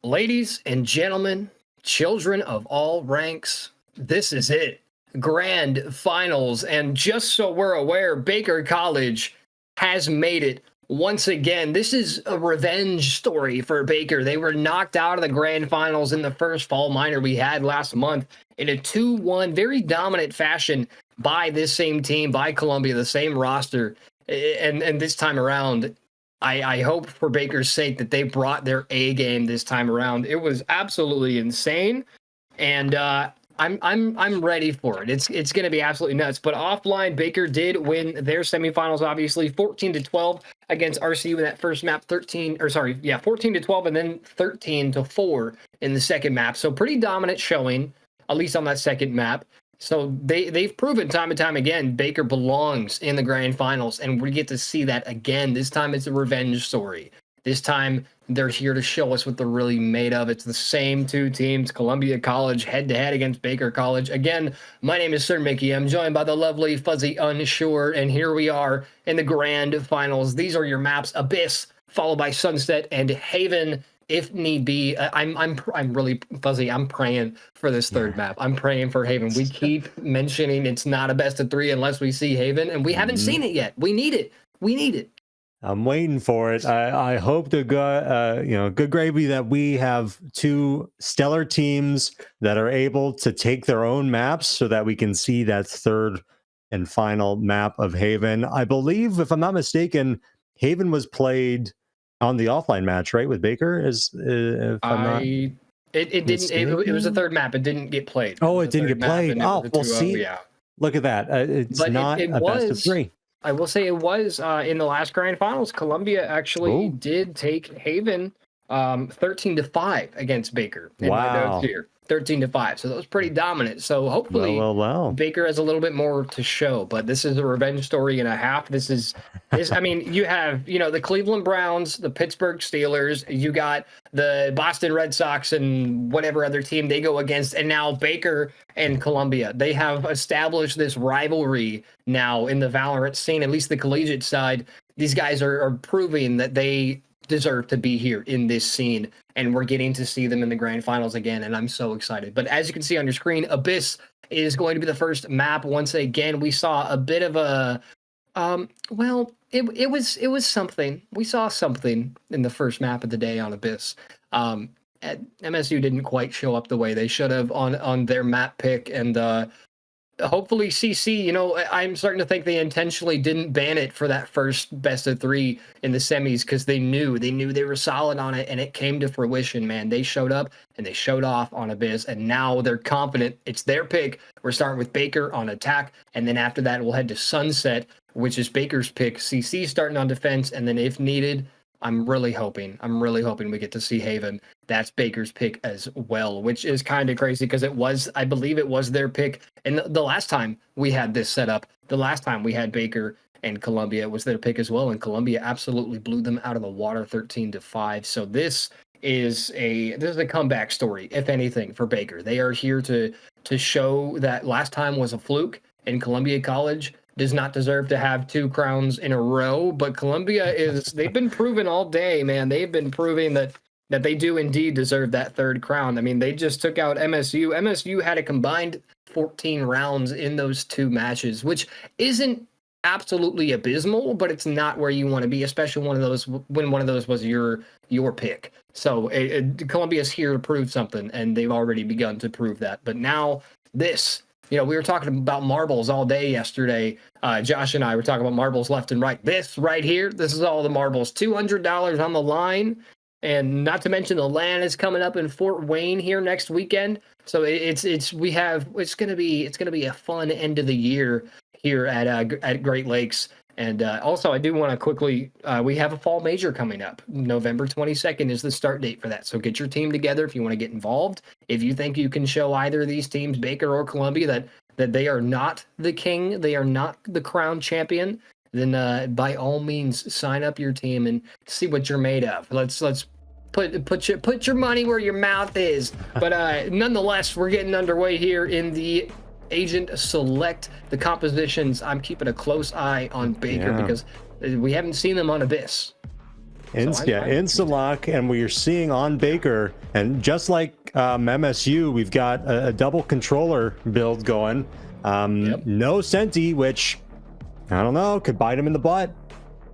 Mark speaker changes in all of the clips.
Speaker 1: Ladies and gentlemen, children of all ranks, this is it. Grand finals. And just so we're aware, Baker College has made it once again. This is a revenge story for Baker. They were knocked out of the grand finals in the first fall minor we had last month in a 2-1, very dominant fashion by this same team, by Columbia, the same roster. And this time around, I hope for Baker's sake that they brought their A game this time around. It was absolutely insane, and I'm ready for it. It's going to be absolutely nuts. But offline, Baker did win their semifinals, obviously 14-12 against RCU in that first map. 14-12, and then 13-4 in the second map. So pretty dominant showing, at least on that second map. So they've proven time and time again Baker belongs in the grand finals, and we get to see that again. This time it's a revenge story. This time they're here to show us what they're really made of. It's the same two teams, Columbia College head-to-head against Baker College. Again, my name is Sir Mickey. I'm joined by the lovely Fuzzy Unsure, and here we are in the grand finals. These are your maps: Abyss, followed by Sunset, and Haven, if need be. I'm really Fuzzy. I'm praying for this third map. I'm praying for Haven. We keep mentioning it's not a best of three unless we see Haven, and we haven't seen it yet. We need it. We need it.
Speaker 2: I'm waiting for it. I hope to good gravy that we have two stellar teams that are able to take their own maps so that we can see that third and final map of Haven. I believe, if I'm not mistaken, Haven was played on the offline match, right, with Baker? It
Speaker 1: was a third map. It didn't get played.
Speaker 2: Oh, it didn't get played. Oh, well, see,
Speaker 1: yeah.
Speaker 2: Look at that. It's not a best of three.
Speaker 1: I will say it was in the last grand finals. Columbia actually did take Haven 13-5 against Baker. In my notes here. 13-5. So that was pretty dominant. So hopefully Baker has a little bit more to show, but this is a revenge story and a half. I mean, you have, the Cleveland Browns, the Pittsburgh Steelers, you got the Boston Red Sox and whatever other team they go against, and now Baker and Columbia. They have established this rivalry now in the Valorant scene, at least the collegiate side. These guys are proving that they deserve to be here in this scene, and we're getting to see them in the grand finals again, and I'm so excited. But as you can see on your screen, Abyss is going to be the first map. Once again, we saw a bit of a it was something. We saw something in the first map of the day on Abyss. MSU didn't quite show up the way they should have on their map pick, and hopefully CC, I'm starting to think they intentionally didn't ban it for that first best of three in the semis because they knew they were solid on it, and it came to fruition, man. They showed up and they showed off on Abyss, and now they're confident. It's their pick. We're starting with Baker on attack, and then after that we'll head to Sunset, which is Baker's pick. CC starting on defense, and then if needed, I'm really hoping we get to see Haven. That's Baker's pick as well, which is kind of crazy because I believe it was their pick. And the last time we had this set up, the last time we had Baker and Columbia, was their pick as well. And Columbia absolutely blew them out of the water 13-5. So this is a comeback story, if anything, for Baker. They are here to show that last time was a fluke, and Columbia College does not deserve to have two crowns in a row, but Columbia they've been proving all day, man. They've been proving that they do indeed deserve that third crown. I mean, they just took out MSU. MSU had a combined 14 rounds in those two matches, which isn't absolutely abysmal, but it's not where you want to be, especially when one of those was your pick. So Columbia's here to prove something, and they've already begun to prove that. But now this, we were talking about marbles all day yesterday. Josh and I were talking about marbles left and right. This right here, this is all the marbles. $200 on the line, and not to mention the LAN is coming up in Fort Wayne here next weekend. So it's gonna be a fun end of the year here at Great Lakes. And also, I do want to quickly, we have a fall major coming up. November 22nd is the start date for that. So get your team together if you want to get involved. If you think you can show either of these teams, Baker or Columbia, that they are not the king, they are not the crown champion, then by all means sign up your team and see what you're made of. Let's put your money where your mouth is. But nonetheless, we're getting underway here in the Agent Select. The compositions, I'm keeping a close eye on Baker because we haven't seen them on Abyss.
Speaker 2: Instant lock, and we are seeing on Baker, and just like MSU, we've got a double controller build going. No Senti, which I don't know, could bite him in the butt.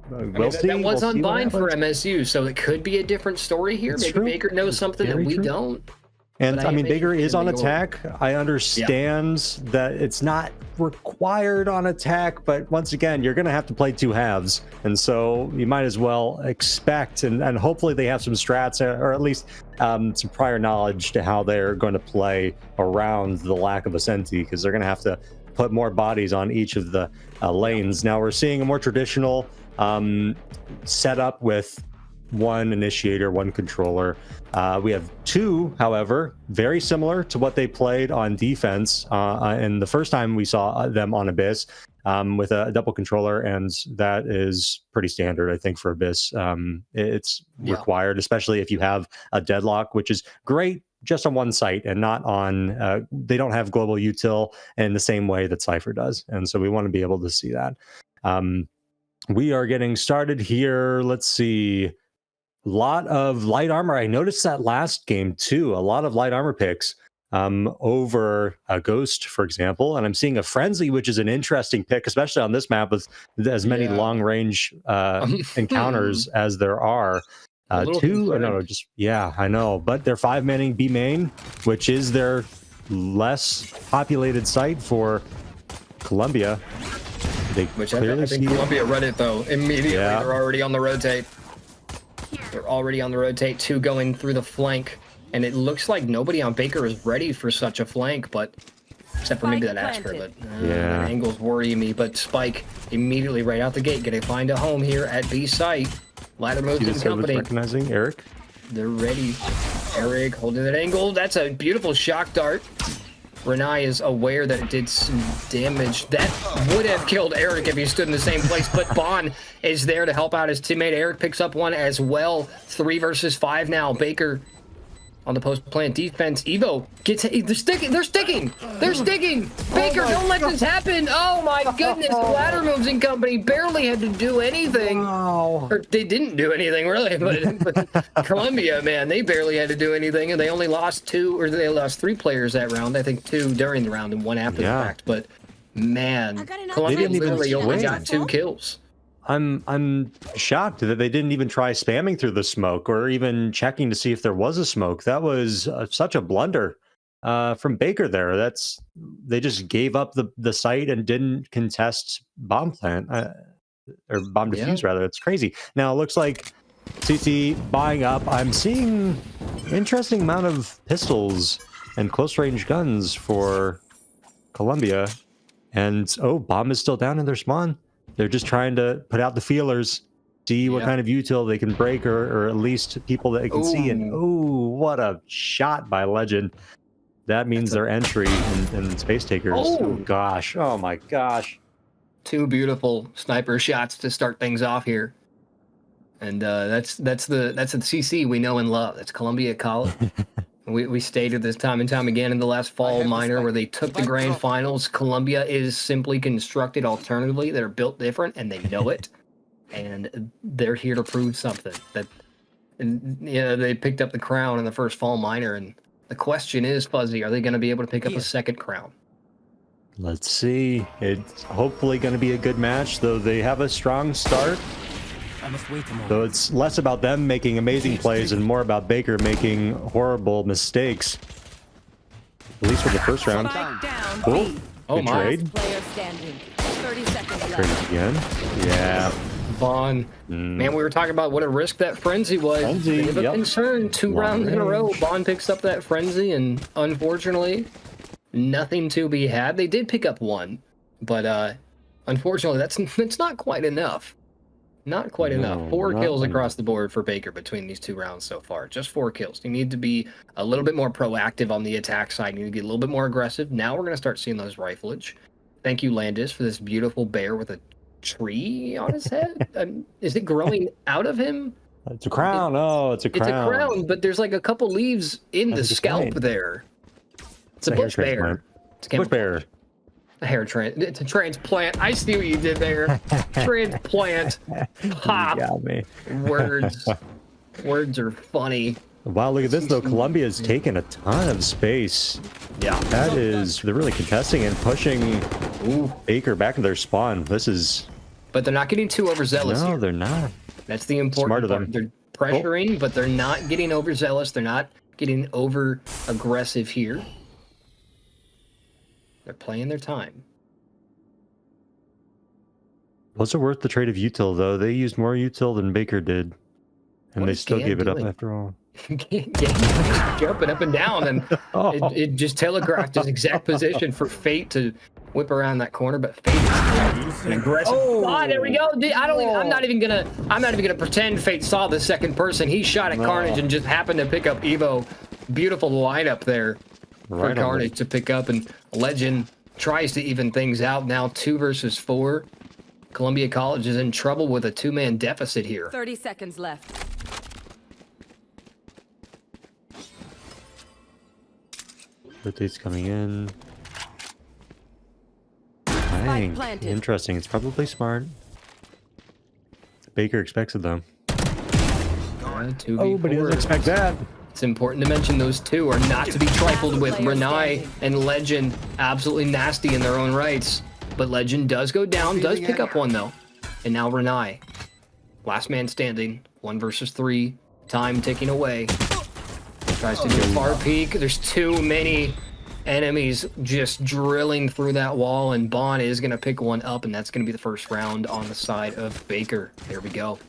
Speaker 2: We'll see.
Speaker 1: That was unbind for MSU, so it could be a different story here. Maybe Baker knows something that we don't.
Speaker 2: And I mean, Baker is on attack. I understand that it's not required on attack, but once again, you're going to have to play two halves. And so you might as well expect, and hopefully they have some strats, or at least some prior knowledge to how they're going to play around the lack of a Senti, because they're going to have to put more bodies on each of the lanes. Now we're seeing a more traditional setup with one initiator, one controller. We have two, however, very similar to what they played on defense. And the first time we saw them on Abyss with a double controller, and that is pretty standard, I think, for Abyss. It's required, especially if you have a deadlock, which is great just on one site and not on, they don't have global util in the same way that Cypher does. And so we want to be able to see that. We are getting started here. Let's see. A lot of light armor. I noticed that last game too. A lot of light armor picks over a Ghost, for example. And I'm seeing a Frenzy, which is an interesting pick, especially on this map with as many long range encounters as there are. I know. But they're 5-manning B main, which is their less populated site for Columbia.
Speaker 1: Which I think Columbia read it though immediately. They're already on the rotate. They're already on the rotate, two going through the flank, and it looks like nobody on Baker is ready for such a flank, but except for maybe that Astra, but that angle's worrying me. But Spike immediately right out the gate, gonna find a home here at B site. Ladder moves in company.
Speaker 2: Recognizing Eric.
Speaker 1: They're ready. Eric holding that angle. That's a beautiful shock dart. Renai is aware that it did some damage. That would have killed Eric if he stood in the same place, but Bond is there to help out his teammate. Eric picks up one as well. 3 versus 5 now. Baker on the post plant defense. Evo gets hit. They're sticking. Baker, don't let this happen. Oh my goodness. Ladder moves in company barely had to do anything. Or they didn't do anything really, but Columbia, man, they barely had to do anything, and they only lost 3 players that round. I think 2 during the round and 1 after the fact. But man, Columbia literally only got 2 kills.
Speaker 2: I'm shocked that they didn't even try spamming through the smoke or even checking to see if there was a smoke. That was such a blunder from Baker there. They just gave up the site and didn't contest bomb plant or bomb defuse rather. It's crazy. Now it looks like CT buying up. I'm seeing interesting amount of pistols and close range guns for Columbia, and bomb is still down in their spawn. They're just trying to put out the feelers, see what kind of util they can break, or at least people that they can see. And what a shot by Legend. That means their entry in Space Takers. Oh gosh. Oh my gosh.
Speaker 1: 2 beautiful sniper shots to start things off here. And that's the CC we know and love. That's Columbia College. We stated this time and time again in the last fall minor where they took the grand finals. Columbia is simply constructed alternatively. They're built different, and they know it. And they're here to prove something. They picked up the crown in the first fall minor, and the question is, Fuzzy, are they going to be able to pick up a second crown?
Speaker 2: Let's see. It's hopefully going to be a good match, though they have a strong start. So it's less about them making amazing plays and more about Baker making horrible mistakes. At least for the first round. Cool. Good trade. Trade again. Yeah.
Speaker 1: Vaughn. Man, we were talking about what a risk that frenzy was. Bit of a concern. 2 rounds in a row. Bond picks up that frenzy, and unfortunately, nothing to be had. They did pick up 1, but unfortunately, that's not quite enough. Not quite enough. 4 kills across the board for Baker between these 2 rounds so far. Just 4 kills. You need to be a little bit more proactive on the attack side. You need to get a little bit more aggressive. Now we're going to start seeing those riflage. Thank you, Landis, for this beautiful bear with a tree on his head. Is it growing out of him?
Speaker 2: It's a crown. It's a crown.
Speaker 1: It's a crown, but there's like a couple leaves in the scalp there. It's a bush bear.
Speaker 2: It's a bush bear.
Speaker 1: It's a transplant. I see what you did there. Transplant. Ha!
Speaker 2: You got me.
Speaker 1: Words. Words are funny.
Speaker 2: Wow, look at this though. Columbia's taken a ton of space.
Speaker 1: Yeah.
Speaker 2: That is, they're really contesting and pushing Baker back to their spawn. This is.
Speaker 1: But they're not getting too overzealous.
Speaker 2: No,
Speaker 1: here.
Speaker 2: they're not.
Speaker 1: That's the important part. They're pressuring, but they're not getting overzealous. They're not getting over aggressive here. They're playing their time.
Speaker 2: Was it worth the trade of util though? They used more util than Baker did, and they still gave it up after all.
Speaker 1: Jumping up and down, and it just telegraphed his exact position for Fate to whip around that corner. But Fate is an aggressive. Oh, there we go. I'm not even gonna pretend Fate saw the second person. He shot at Carnage and just happened to pick up Evo. Beautiful lineup there for Carnage to pick up, and Legend tries to even things out now. 2 versus 4. Columbia College is in trouble with a 2-man deficit here.
Speaker 3: 30 seconds left.
Speaker 2: Rotate's coming in. Dang, interesting. It's probably smart. Baker expects it though. Oh, but he doesn't expect that.
Speaker 1: It's important to mention those two are not to be trifled with. Renai and Legend, absolutely nasty in their own rights. But Legend does go down, does pick up one though. And now Renai. Last man standing, 1 versus 3. Time ticking away. Tries to do a far peek. There's too many enemies just drilling through that wall, and Bond is going to pick one up, and that's going to be the first round on the side of Baker. There we go.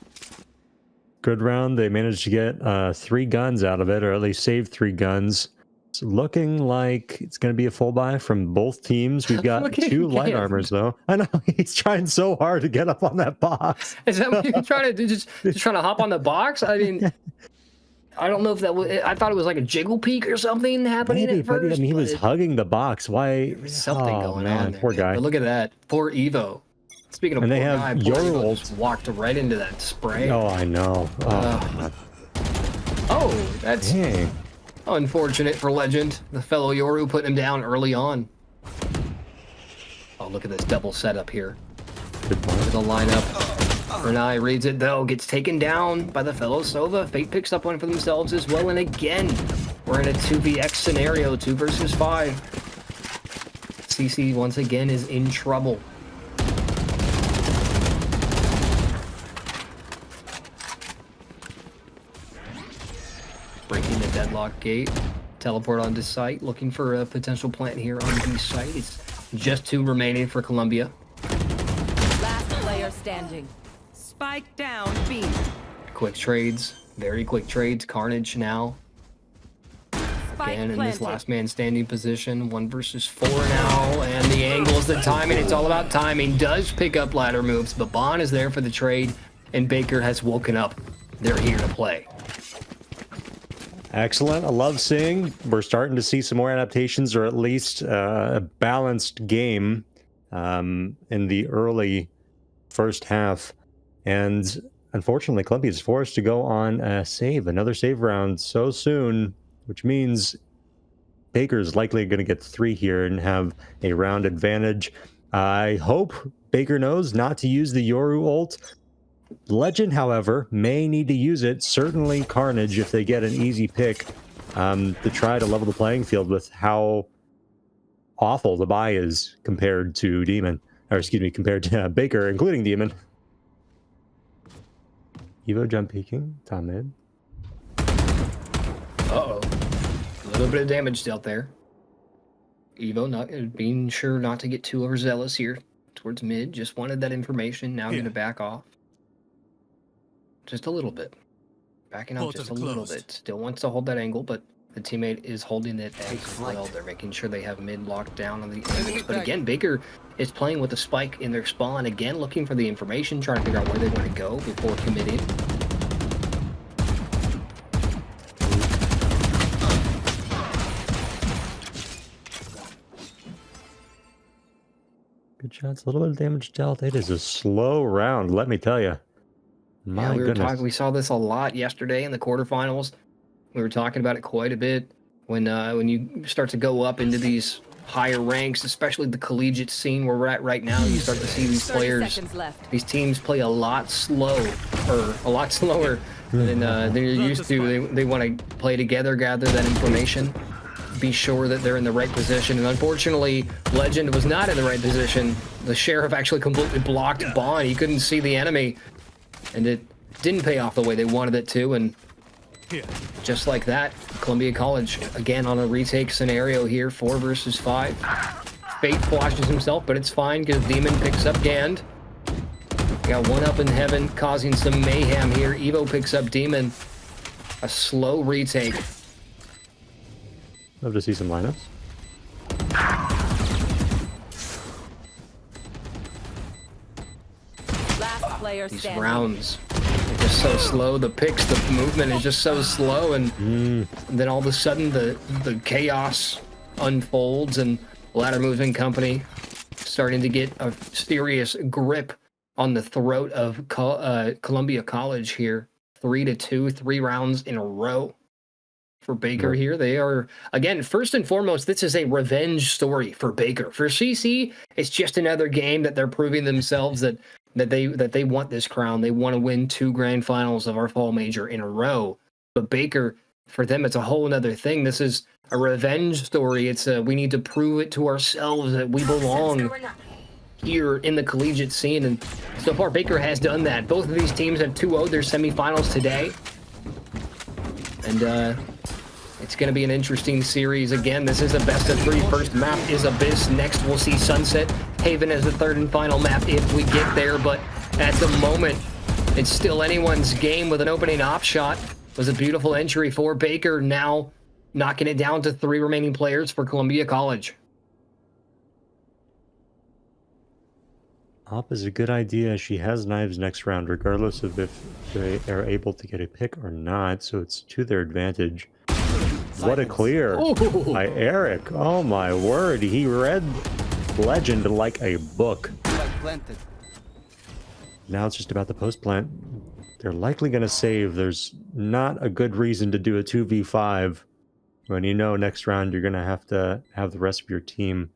Speaker 2: Good round. They managed to get 3 guns out of it, or at least save 3 guns. It's looking like it's going to be a full buy from both teams. We've got 2 light armors, though. I know he's trying so hard to get up on that box.
Speaker 1: Is that what you're trying to do? Just trying to hop on the box? I mean, I don't know if that was. I thought it was like a jiggle peek or something happening at first.
Speaker 2: I mean, he was hugging the box. Why?
Speaker 1: There's something going on there.
Speaker 2: Poor guy.
Speaker 1: But look at that. Poor Evo. Speaking of
Speaker 2: and
Speaker 1: poor
Speaker 2: they have
Speaker 1: guy, poor Evo just walked right into that spray.
Speaker 2: Oh, I know.
Speaker 1: Oh, that's unfortunate for Legend. The fellow Yoru putting him down early on. Oh, look at this double setup here.
Speaker 2: Good point.
Speaker 1: The lineup. Renai reads it though, gets taken down by the fellow Sova. Fate picks up one for themselves as well, and again, we're in a 2vx scenario, 2 versus 5. CC once again is in trouble. Breaking the deadlock gate, teleport onto site, looking for a potential plant here on B site. It's just 2 remaining for Columbia.
Speaker 3: Last player standing. Spike down B.
Speaker 1: Quick trades, very quick trades. Carnage now. Again in this last man standing position. 1 versus 4 now, and the angles, the timing, it's all about timing. Does pick up ladder moves, but Bond is there for the trade, and Baker has woken up. They're here to play.
Speaker 2: Excellent. I love seeing we're starting to see some more adaptations, or at least a balanced game in the early first half. And unfortunately, Columbia is forced to go on a save, another save round so soon, which means Baker's likely going to get 3 here and have a round advantage. I hope Baker knows not to use the Yoru ult. Legend, however, may need to use it. Certainly Carnage, if they get an easy pick, to try to level the playing field with how awful the buy is compared to Demon. Or excuse me, compared to Baker, including Demon. Evo jump peeking, top mid.
Speaker 1: Uh-oh. A little bit of damage dealt there. Evo not being sure not to get too overzealous here towards mid. Just wanted that information. Now going to back off. Just a little bit. Backing up just a little bit. Still wants to hold that angle, but the teammate is holding it as well. They're making sure they have mid locked down on the angles. But again, Baker is playing with a spike in their spawn. Again, looking for the information, trying to figure out where they want to go before committing.
Speaker 2: Good shots. A little bit of damage dealt. It is a slow round, let me tell you. My goodness.
Speaker 1: We saw this a lot yesterday in the quarterfinals. We were talking about it quite a bit. When you start to go up into these higher ranks, especially the collegiate scene where we're at right now. You start to see these
Speaker 3: 30
Speaker 1: players,
Speaker 3: seconds left.
Speaker 1: these teams play a lot slower than they're used to. They want to play together, gather that information, be sure that they're in the right position. And unfortunately, Legend was not in the right position. The Sheriff actually completely blocked Bond. He couldn't see the enemy, and it didn't pay off the way they wanted it to. And just like that, Columbia College again on a retake scenario here, 4 versus 5. Fate flashes himself, but it's fine because Demon picks up Gand. Got one up in heaven, causing some mayhem here. Evo picks up Demon. A slow retake.
Speaker 2: Love to see some lineups.
Speaker 3: Last player
Speaker 1: These
Speaker 3: standing.
Speaker 1: rounds are just so slow. The picks, the movement is just so slow, and then all of a sudden the chaos unfolds, and Ladder Movement Company starting to get a serious grip on the throat of Columbia College here. 3-2, 3 rounds in a row for Baker here. They are, again, first and foremost, this is a revenge story for Baker. For CC, it's just another game that they're proving themselves that they want this crown. They want to win 2 grand finals of our fall major in a row. But Baker, for them, it's a whole another thing. This is a revenge story. It's we need to prove it to ourselves that we belong here in the collegiate scene. And so far, Baker has done that. Both of these teams have 2-0'd their semifinals today. And it's going to be an interesting series. Again, this is a best-of-3. First map is Abyss. Next, we'll see Sunset Haven as the third and final map if we get there. But at the moment, it's still anyone's game with an opening op shot. It was a beautiful entry for Baker. Now knocking it down to 3 remaining players for Columbia College.
Speaker 2: Op is a good idea. She has knives next round, regardless of if they are able to get a pick or not. So it's to their advantage. What a clear by Eric. Oh my word. He read Legend like a book. Now it's just about the post plant. They're likely going to save. There's not a good reason to do a 2v5 when you know next round you're going to have the rest of your team.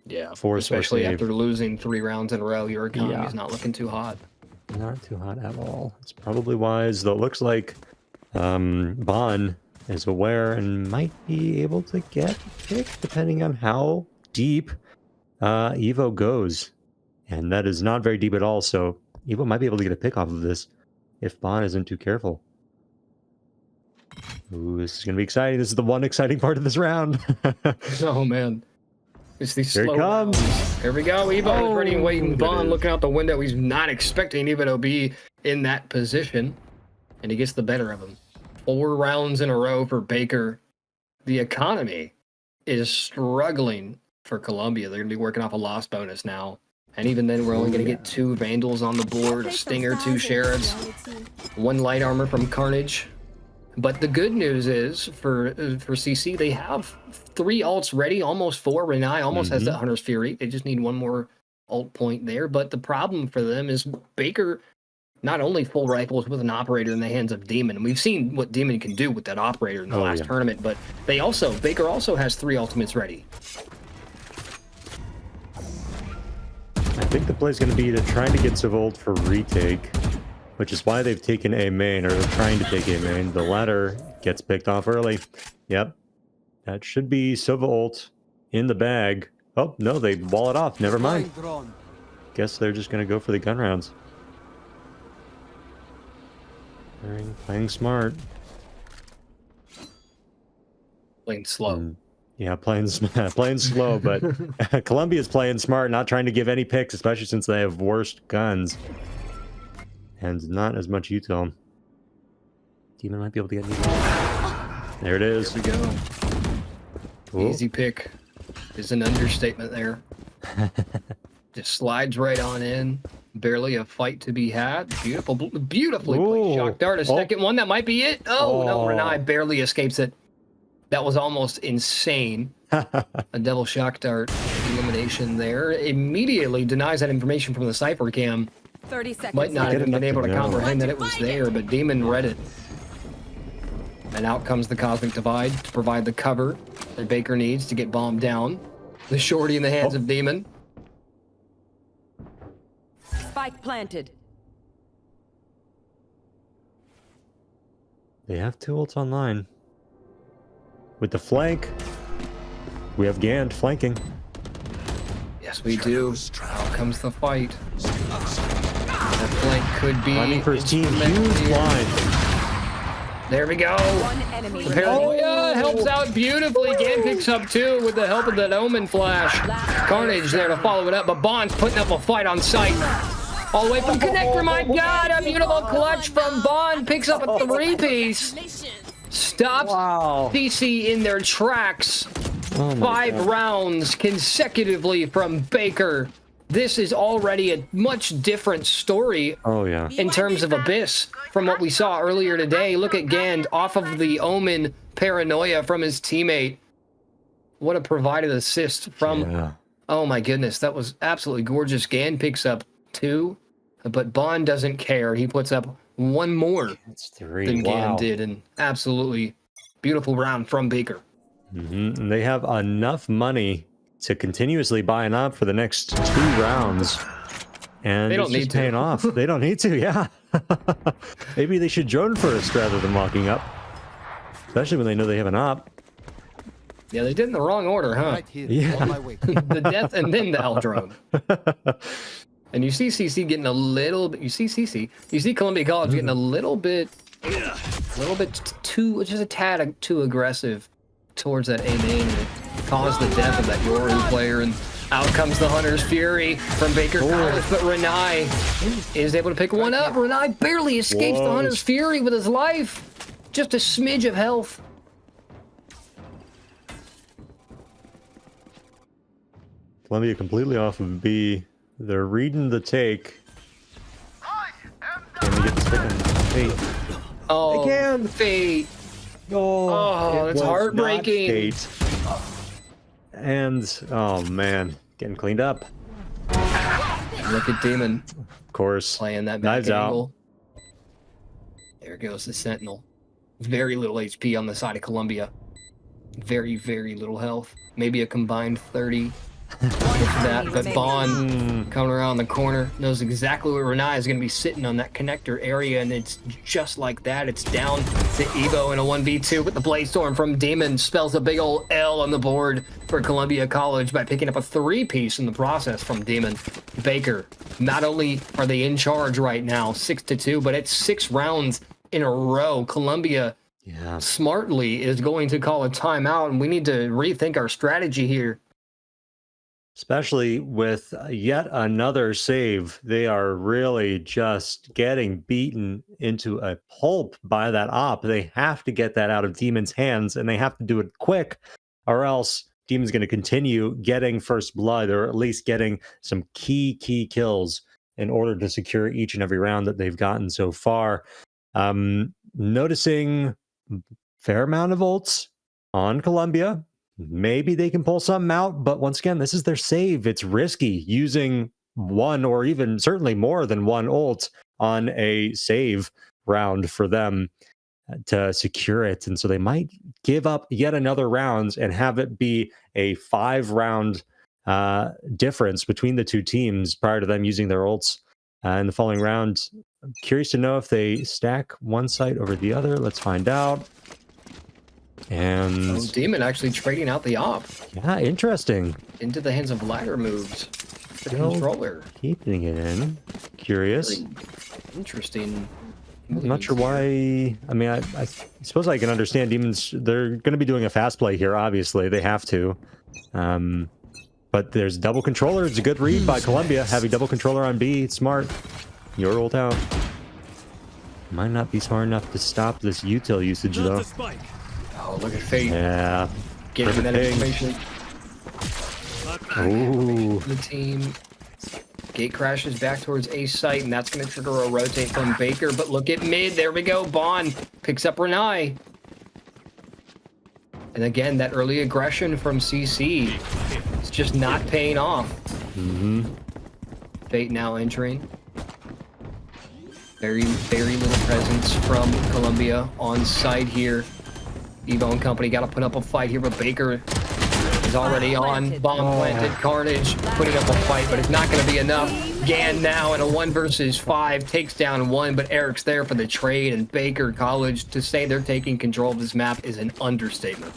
Speaker 1: Yeah,
Speaker 2: Force
Speaker 1: especially
Speaker 2: or save.
Speaker 1: after losing 3 rounds in a row, your economy
Speaker 2: Yeah.
Speaker 1: is not looking too hot.
Speaker 2: Not too hot at all. It's probably wise, though it looks like Bon is aware and might be able to get picked depending on how deep Evo goes. And that is not very deep at all, so Evo might be able to get a pick off of this if Bon isn't too careful. Ooh, this is going to be exciting. This is the one exciting part of this round.
Speaker 1: Oh, man. It's these
Speaker 2: Here
Speaker 1: slow
Speaker 2: it comes.
Speaker 1: rounds. Here we go. Evo is ready and waiting.
Speaker 2: There it
Speaker 1: Bond
Speaker 2: is.
Speaker 1: looking out the window. He's not expecting Evo to be in that position. And he gets the better of him. 4 rounds in a row for Baker. The economy is struggling for Columbia. They're going to be working off a loss bonus now. And even then, we're only going to get 2 Vandals on the board, a Stinger, 2 Sheriffs, 1 Light Armor from Carnage. But the good news is for CC, they have 3 ults ready, almost 4. Renai almost has that Hunter's Fury. They just need 1 more ult point there. But the problem for them is Baker not only full rifles with an operator in the hands of Demon. And we've seen what Demon can do with that operator in the last tournament. But Baker also has 3 ultimates ready.
Speaker 2: I think the play is going to be to try to get Civolt for retake, which is why they've taken a main, or they're trying to take a main. The latter gets picked off early. Yep. That should be Civolt in the bag. Oh, no, they wall it off. Never mind. Guess they're just going to go for the gun rounds. Playing smart.
Speaker 1: Playing slow.
Speaker 2: Yeah, playing slow, but Columbia's playing smart, not trying to give any picks, especially since they have worst guns. And not as much util. Demon might be able to get me. There it is.
Speaker 1: Here we go.
Speaker 2: Ooh.
Speaker 1: Easy pick is an understatement there. Just slides right on in. Barely a fight to be had. Beautifully played. Shock dart. A second one. That might be it. Oh, no. Renai barely escapes it. That was almost insane. A double shock dart elimination there. Immediately denies that information from the Cypher cam.
Speaker 3: 30 seconds.
Speaker 1: Might not have been able to
Speaker 2: know.
Speaker 1: comprehend that it was there, but Demon read it. And out comes the Cosmic Divide to provide the cover that Baker needs to get bombed down. The shorty in the hands of Demon.
Speaker 3: Spike planted.
Speaker 2: They have 2 ults online. With the flank, we have Gand flanking.
Speaker 1: Yes, we do. How comes the fight? That flank could be...
Speaker 2: Running for his team,
Speaker 1: instrumental
Speaker 2: huge
Speaker 1: here.
Speaker 2: blind.
Speaker 3: There
Speaker 1: we go.
Speaker 3: One enemy.
Speaker 1: The paranoia helps out beautifully. Gan picks up 2 with the help of that Omen flash. Carnage there to follow it up, but Bond's putting up a fight on sight. All the way from Connector, my God, a beautiful clutch from Bond. Picks up a 3-piece. Stops CC in their tracks.
Speaker 2: Oh my
Speaker 1: 5
Speaker 2: God.
Speaker 1: rounds consecutively from Baker. This is already a much different story
Speaker 2: Oh yeah.
Speaker 1: in terms of Abyss from what we saw earlier today. Look at Gand off of the Omen paranoia from his teammate. What a provided assist from...
Speaker 2: Yeah.
Speaker 1: Oh my goodness, that was absolutely gorgeous. Gand picks up 2, but Bond doesn't care. He puts up 1 more
Speaker 2: That's 3.
Speaker 1: than
Speaker 2: Wow.
Speaker 1: Gand did. An absolutely beautiful round from Baker.
Speaker 2: And they have enough money to continuously buy an op for the next 2 rounds. And
Speaker 1: They don't
Speaker 2: it's
Speaker 1: need
Speaker 2: just
Speaker 1: to.
Speaker 2: paying off. They don't need to, yeah. Maybe they should drone first rather than walking up. Especially when they know they have an op.
Speaker 1: Yeah, they did in the wrong order, huh?
Speaker 4: Right here,
Speaker 2: Yeah.
Speaker 4: on my way.
Speaker 1: The death and then the L drone. And you see CC getting a little bit. You see Columbia College getting a little bit too, just a tad too aggressive towards that A main. And it caused the death of that Yoru player. And out comes the Hunter's Fury from Baker College. But Renai is able to pick one up. Renai barely escapes the
Speaker 2: Whoa.
Speaker 1: Hunter's Fury with his life. Just a smidge of health.
Speaker 2: Columbia completely off of B. They're reading the take. Can we get this pick on Fate?
Speaker 1: Oh,
Speaker 2: They can.
Speaker 1: Fate.
Speaker 2: Oh,
Speaker 1: it's
Speaker 2: was
Speaker 1: heartbreaking.
Speaker 2: not Fate. And, oh man, getting cleaned up.
Speaker 1: Look at Demon
Speaker 2: Of course.
Speaker 1: playing that back
Speaker 2: Knives out.
Speaker 1: angle. There goes the Sentinel. Very little HP on the side of Columbia. Very, very little health. Maybe a combined 30. If that, but Bond coming around the corner knows exactly where Renai is going to be sitting on that connector area, and it's just like that. It's down to Evo in a 1v2, but the Blaze Storm from Demon spells a big old L on the board for Columbia College by picking up a 3-piece in the process from Demon. Baker, not only are they in charge right now, 6-2, but it's 6 rounds in a row. Columbia
Speaker 2: Yeah.
Speaker 1: smartly is going to call a timeout, and we need to rethink our strategy here.
Speaker 2: Especially with yet another save. They are really just getting beaten into a pulp by that op. They have to get that out of Demon's hands, and they have to do it quick, or else Demon's going to continue getting first blood, or at least getting some key kills in order to secure each and every round that they've gotten so far. Noticing fair amount of ults on Columbia. Maybe they can pull something out, but once again, this is their save. It's risky using one or even certainly more than one ult on a save round for them to secure it. And so they might give up yet another round and have it be a 5-round difference between the 2 teams prior to them using their ults in the following round. I'm curious to know if they stack one site over the other. Let's find out. And
Speaker 1: Demon actually trading out the op
Speaker 2: yeah, interesting.
Speaker 1: into the hands of ladder moves. The
Speaker 2: Still
Speaker 1: controller.
Speaker 2: keeping it in. Curious.
Speaker 1: Very interesting.
Speaker 2: I'm not sure
Speaker 1: moves
Speaker 2: why. I mean, I suppose I can understand Demons. They're going to be doing a fast play here. Obviously, they have to. But there's double controller. It's a good read by Columbia. Having double controller on B. It's smart. You're ult out. Might not be smart enough to stop this util usage though.
Speaker 1: Oh, look at Fate
Speaker 2: Yeah.
Speaker 1: getting that
Speaker 2: Perfect
Speaker 1: information.
Speaker 2: Ooh.
Speaker 1: The team. Gate crashes back towards A site, and that's going to trigger a rotate from Baker. But look at mid. There we go. Bond picks up Renai. And again, that early aggression from CC. It's just not paying off. Fate now entering. Very, very little presence from Columbia on site here. Evo and company got to put up a fight here, but Baker is already on. Bomb planted. Carnage putting up a fight, but it's not going to be enough. Gan now in a 1 versus 5 takes down 1, but Eric's there for the trade, and Baker College, to say they're taking control of this map is an understatement.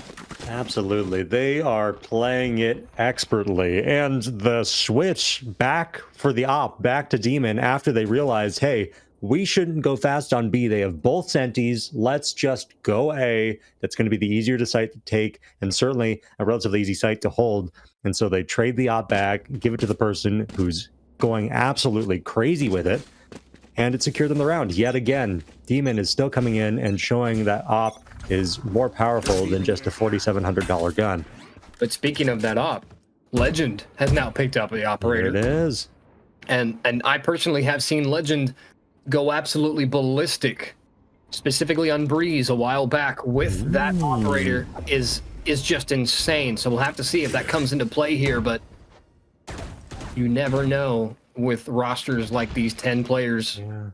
Speaker 2: Absolutely. They are playing it expertly. And the switch back for the op, back to Demon, after they realize, hey, we shouldn't go fast on B. They have both senties. Let's just go A. That's going to be the easier to site to take, and certainly a relatively easy site to hold. And so they trade the op back, give it to the person who's going absolutely crazy with it, and it secured them the round. Yet again, Demon is still coming in and showing that op is more powerful than just a $4,700 gun.
Speaker 1: But speaking of that op, Legend has now picked up the operator.
Speaker 2: There it is.
Speaker 1: And I personally have seen Legend go absolutely ballistic, specifically on Breeze a while back with that operator is just insane. So we'll have to see if that comes into play here, but you never know with rosters like these 10 players.
Speaker 2: Yeah.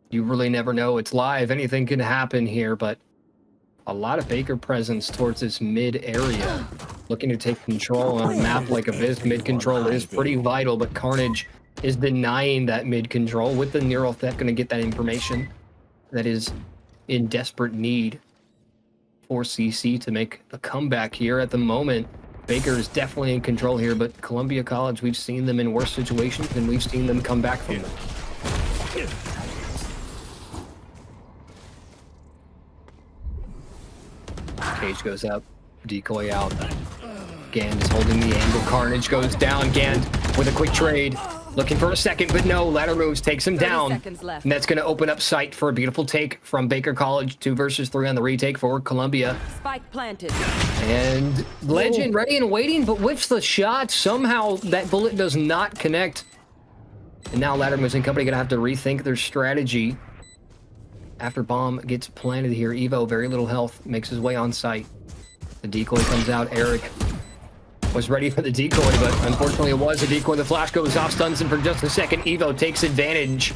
Speaker 1: You really never know. It's live. Anything can happen here, but a lot of Baker presence towards this mid area. Looking to take control on a map like Abyss. Mid control is pretty vital, but Carnage is denying that mid control with the neural theft. Going to get that information that is in desperate need for CC to make a comeback here. At the moment, Baker is definitely in control here, but Columbia College, we've seen them in worse situations and we've seen them come back from them. Cage goes up, decoy out. Gand is holding the angle. Carnage goes down. Gand with a quick trade. Looking for a second, but no. Ladder moves, takes him down. And that's going to open up sight for a beautiful take from Baker College. 2 versus 3 on the retake for Columbia.
Speaker 3: Spike planted.
Speaker 1: And Legend ready and waiting, but whiffs the shot. Somehow that bullet does not connect. And now Ladder moves and company going to have to rethink their strategy. After bomb gets planted here, Evo, very little health, makes his way on site. The decoy comes out. Eric was ready for the decoy, but unfortunately it was a decoy. The flash goes off, stuns him for just a second. Evo takes advantage.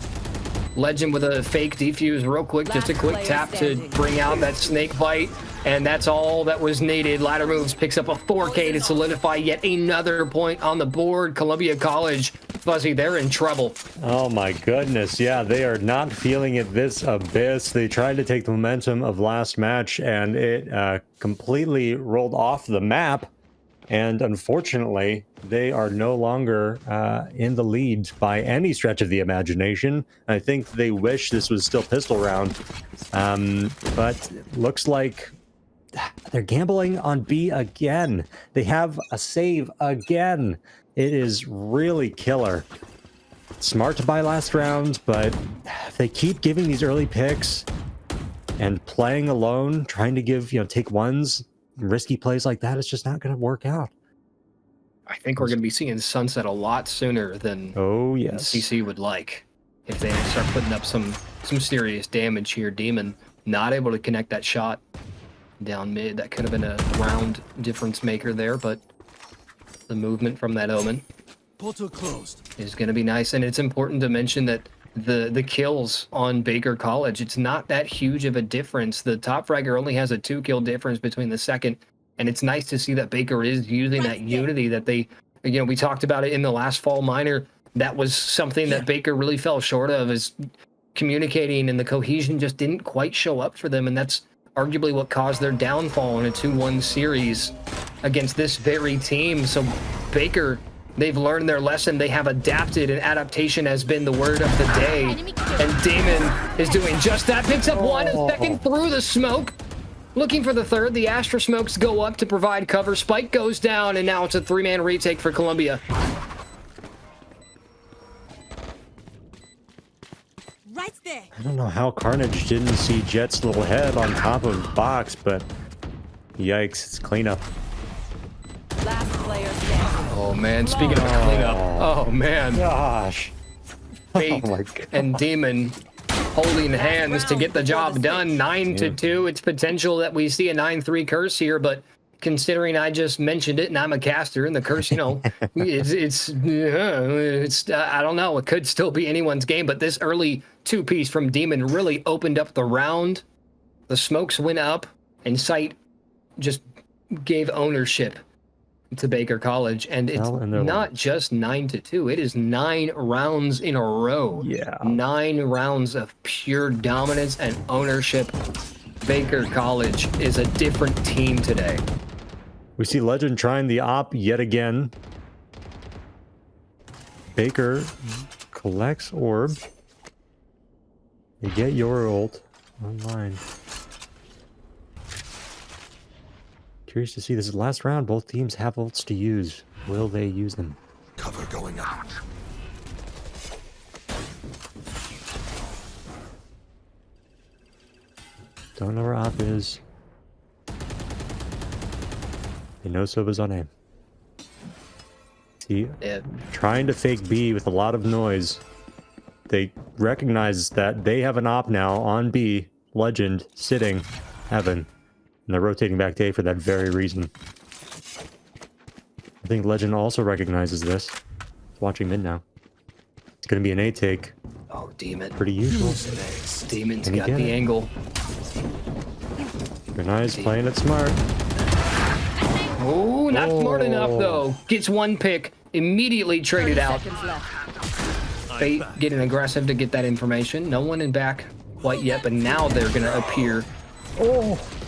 Speaker 1: Legend with a fake defuse real quick, just a quick tap to bring out that snake bite, and that's all that was needed. Ladder moves, picks up a 4K to solidify yet another point on the board. Columbia College, Fuzzy, they're in trouble.
Speaker 2: Oh my goodness, yeah, they are not feeling it this Abyss. They tried to take the momentum of last match, and it completely rolled off the map. And unfortunately, they are no longer in the lead by any stretch of the imagination. I think they wish this was still pistol round. But looks like they're gambling on B again. They have a save again. It is really killer. Smart to buy last round, but if they keep giving these early picks and playing alone, trying to give, take ones, risky plays like that, it's just not going to work out.
Speaker 1: I think we're going to be seeing Sunset a lot sooner than CC would like. If they start putting up some serious damage here. Demon not able to connect that shot down mid. That could have been a round difference maker there, but the movement from that Omen
Speaker 4: portal closed
Speaker 1: is going to be nice. And it's important to mention that the kills on Baker College, it's not that huge of a difference. The top fragger only has a 2-kill difference between the second, and it's nice to see that Baker is using that unity that they, we talked about it in the last fall minor. That was something that Baker really fell short of, is communicating, and the cohesion just didn't quite show up for them, and that's arguably what caused their downfall in a 2-1 series against this very team. So Baker, they've learned their lesson. They have adapted, and adaptation has been the word of the day. And Damon is doing just that. Picks up one, and second through the smoke. Looking for the third. The Astra smokes go up to provide cover. Spike goes down, and now it's a 3-man retake for Columbia.
Speaker 4: right there.
Speaker 2: I don't know how Carnage didn't see Jet's little head on top of the box, but yikes, it's cleanup.
Speaker 3: Last player standing.
Speaker 1: Oh man, speaking of cleanup, oh man.
Speaker 2: Gosh.
Speaker 1: Fate
Speaker 2: Oh my God.
Speaker 1: and Demon holding hands to get the job done. 9-2. It's potential that we see a 9-3 curse here, but considering I just mentioned it and I'm a caster and the curse, it's I don't know. It could still be anyone's game, but this early 2-piece from Demon really opened up the round. The smokes went up and Sight just gave ownership to Baker College, and it's
Speaker 2: Well, and they're
Speaker 1: not just 9-2. It is 9 rounds in a row.
Speaker 2: Yeah.
Speaker 1: 9 rounds of pure dominance and ownership. Baker College is a different team today.
Speaker 2: We see Legend trying the op yet again. Baker collects orb. You get your ult online. Curious to see, this is the last round. Both teams have ults to use. Will they use them?
Speaker 4: Cover going out.
Speaker 2: Don't know where op is. They know Sova's on aim. See,
Speaker 1: Yeah.
Speaker 2: trying to fake B with a lot of noise. They recognize that they have an op now on B. Legend sitting Heaven. And they're rotating back to A for that very reason. I think Legend also recognizes this. It's watching mid now. It's going to be an A take.
Speaker 1: Oh, Demon.
Speaker 2: Pretty usual.
Speaker 1: Demon's
Speaker 2: Can he
Speaker 1: got
Speaker 2: get
Speaker 1: the
Speaker 2: it?
Speaker 1: angle.
Speaker 2: Grenai's playing it smart.
Speaker 1: Oh, not smart enough, though. Gets one pick, immediately traded out.
Speaker 3: Seconds left.
Speaker 1: Fate getting aggressive to get that information. No one in back quite yet, but now they're going to appear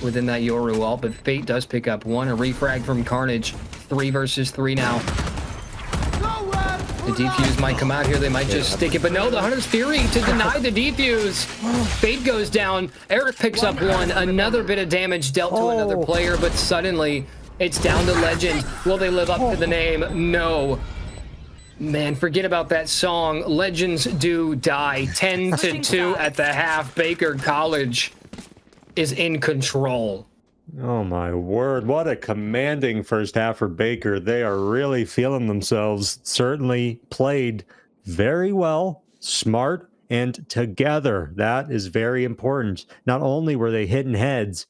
Speaker 1: within that Yoru wall. But Fate does pick up one. A refrag from Carnage. 3 versus 3 now. The defuse might come out here. They might just stick it. But no, the Hunter's Fury to deny the defuse. Fate goes down. Eric picks up one. Another bit of damage dealt to another player. But suddenly, it's down to Legend. Will they live up to the name? No. Man, forget about that song. Legends do die. 10-2 at the half. Baker College is in control.
Speaker 2: Oh my word, what a commanding first half for Baker. They are really feeling themselves. Certainly played very well, smart, and together. That is very important. Not only were they hitting heads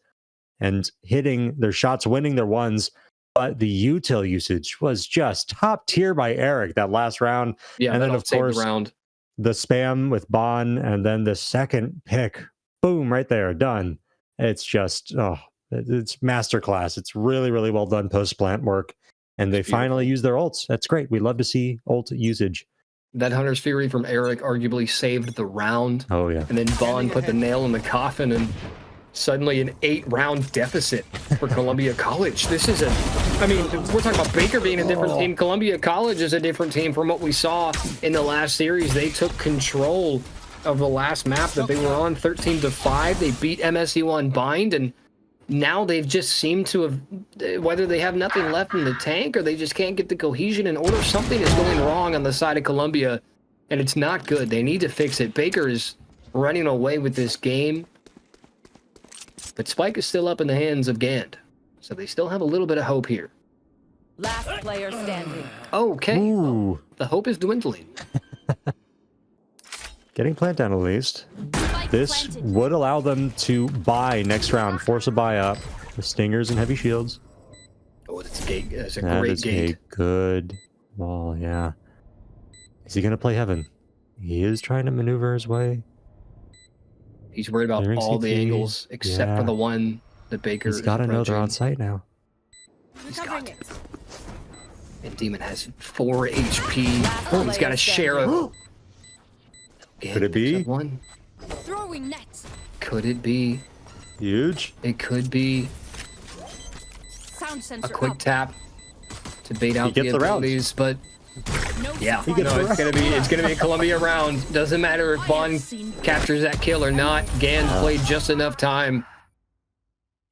Speaker 2: and hitting their shots, winning their ones, but the util usage was just top tier by Eric that last round.
Speaker 1: Yeah,
Speaker 2: and then
Speaker 1: that'll
Speaker 2: of
Speaker 1: save
Speaker 2: course
Speaker 1: the round.
Speaker 2: the spam with Bon, and then the second pick, boom, right there, done. It's just, it's masterclass. It's really, really well done post-plant work. And they finally use their ults. That's great. We love to see ult usage.
Speaker 1: That Hunter's Fury from Eric arguably saved the round.
Speaker 2: Oh, yeah.
Speaker 1: And then Vaughn put the nail in the coffin, and suddenly an 8-round deficit for Columbia College. This is I mean, we're talking about Baker being a different team. Columbia College is a different team from what we saw in the last series. They took control of the last map that they were on, 13-5. They beat MSC1 Bind, and now they've just seemed to have, whether they have nothing left in the tank or they just can't get the cohesion in order, something is going wrong on the side of Columbia, and it's not good. They need to fix it. Baker is running away with this game, but Spike is still up in the hands of Gand, so they still have a little bit of hope here.
Speaker 3: Last player standing.
Speaker 1: Okay,
Speaker 2: Ooh.
Speaker 1: the hope is dwindling.
Speaker 2: Getting plant down at least. This would allow them to buy next round, force a buy up with stingers and heavy shields.
Speaker 1: Oh, that's a gate. That's a
Speaker 2: That
Speaker 1: great
Speaker 2: is
Speaker 1: gate.
Speaker 2: a good wall, yeah. Is he going to play Heaven? He is trying to maneuver his way.
Speaker 1: He's worried about
Speaker 2: Clearing
Speaker 1: all the
Speaker 2: CT.
Speaker 1: angles except for
Speaker 2: Yeah.
Speaker 1: the one that Baker
Speaker 2: He's got to know they're on site now.
Speaker 4: Recovering it.
Speaker 1: And Demon has 4 HP.
Speaker 3: Last
Speaker 1: He's got
Speaker 3: player
Speaker 1: a share of.
Speaker 2: Could it be?
Speaker 1: One.
Speaker 4: Throwing net.
Speaker 1: Could it be?
Speaker 2: Huge.
Speaker 1: It could be
Speaker 4: Sound
Speaker 1: a
Speaker 4: sensor
Speaker 1: quick
Speaker 4: up.
Speaker 1: tap to bait out the
Speaker 2: gets the rounds.
Speaker 1: abilities, but
Speaker 4: No
Speaker 1: yeah,
Speaker 2: He gets
Speaker 1: no,
Speaker 2: the
Speaker 1: it's gonna be a Columbia round. Doesn't matter if Bond captures that kill or not. Gand played just enough time.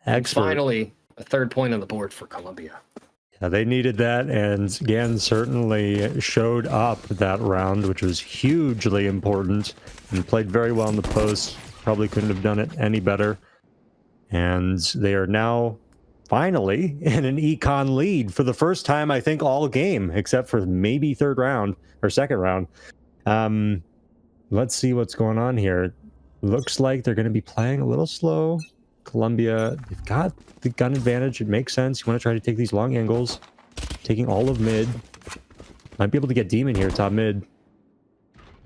Speaker 2: Expert.
Speaker 1: Finally, a 3rd point on the board for Columbia.
Speaker 2: Yeah, they needed that, and Gan certainly showed up that round, which was hugely important, and played very well in the post. Probably couldn't have done it any better. And they are now finally in an econ lead for the first time, I think, all game, except for maybe 3rd round or 2nd round. Let's see what's going on here. Looks like they're going to be playing a little slow. Columbia, they've got the gun advantage. It makes sense. You want to try to take these long angles. Taking all of mid. Might be able to get Demon here, top mid.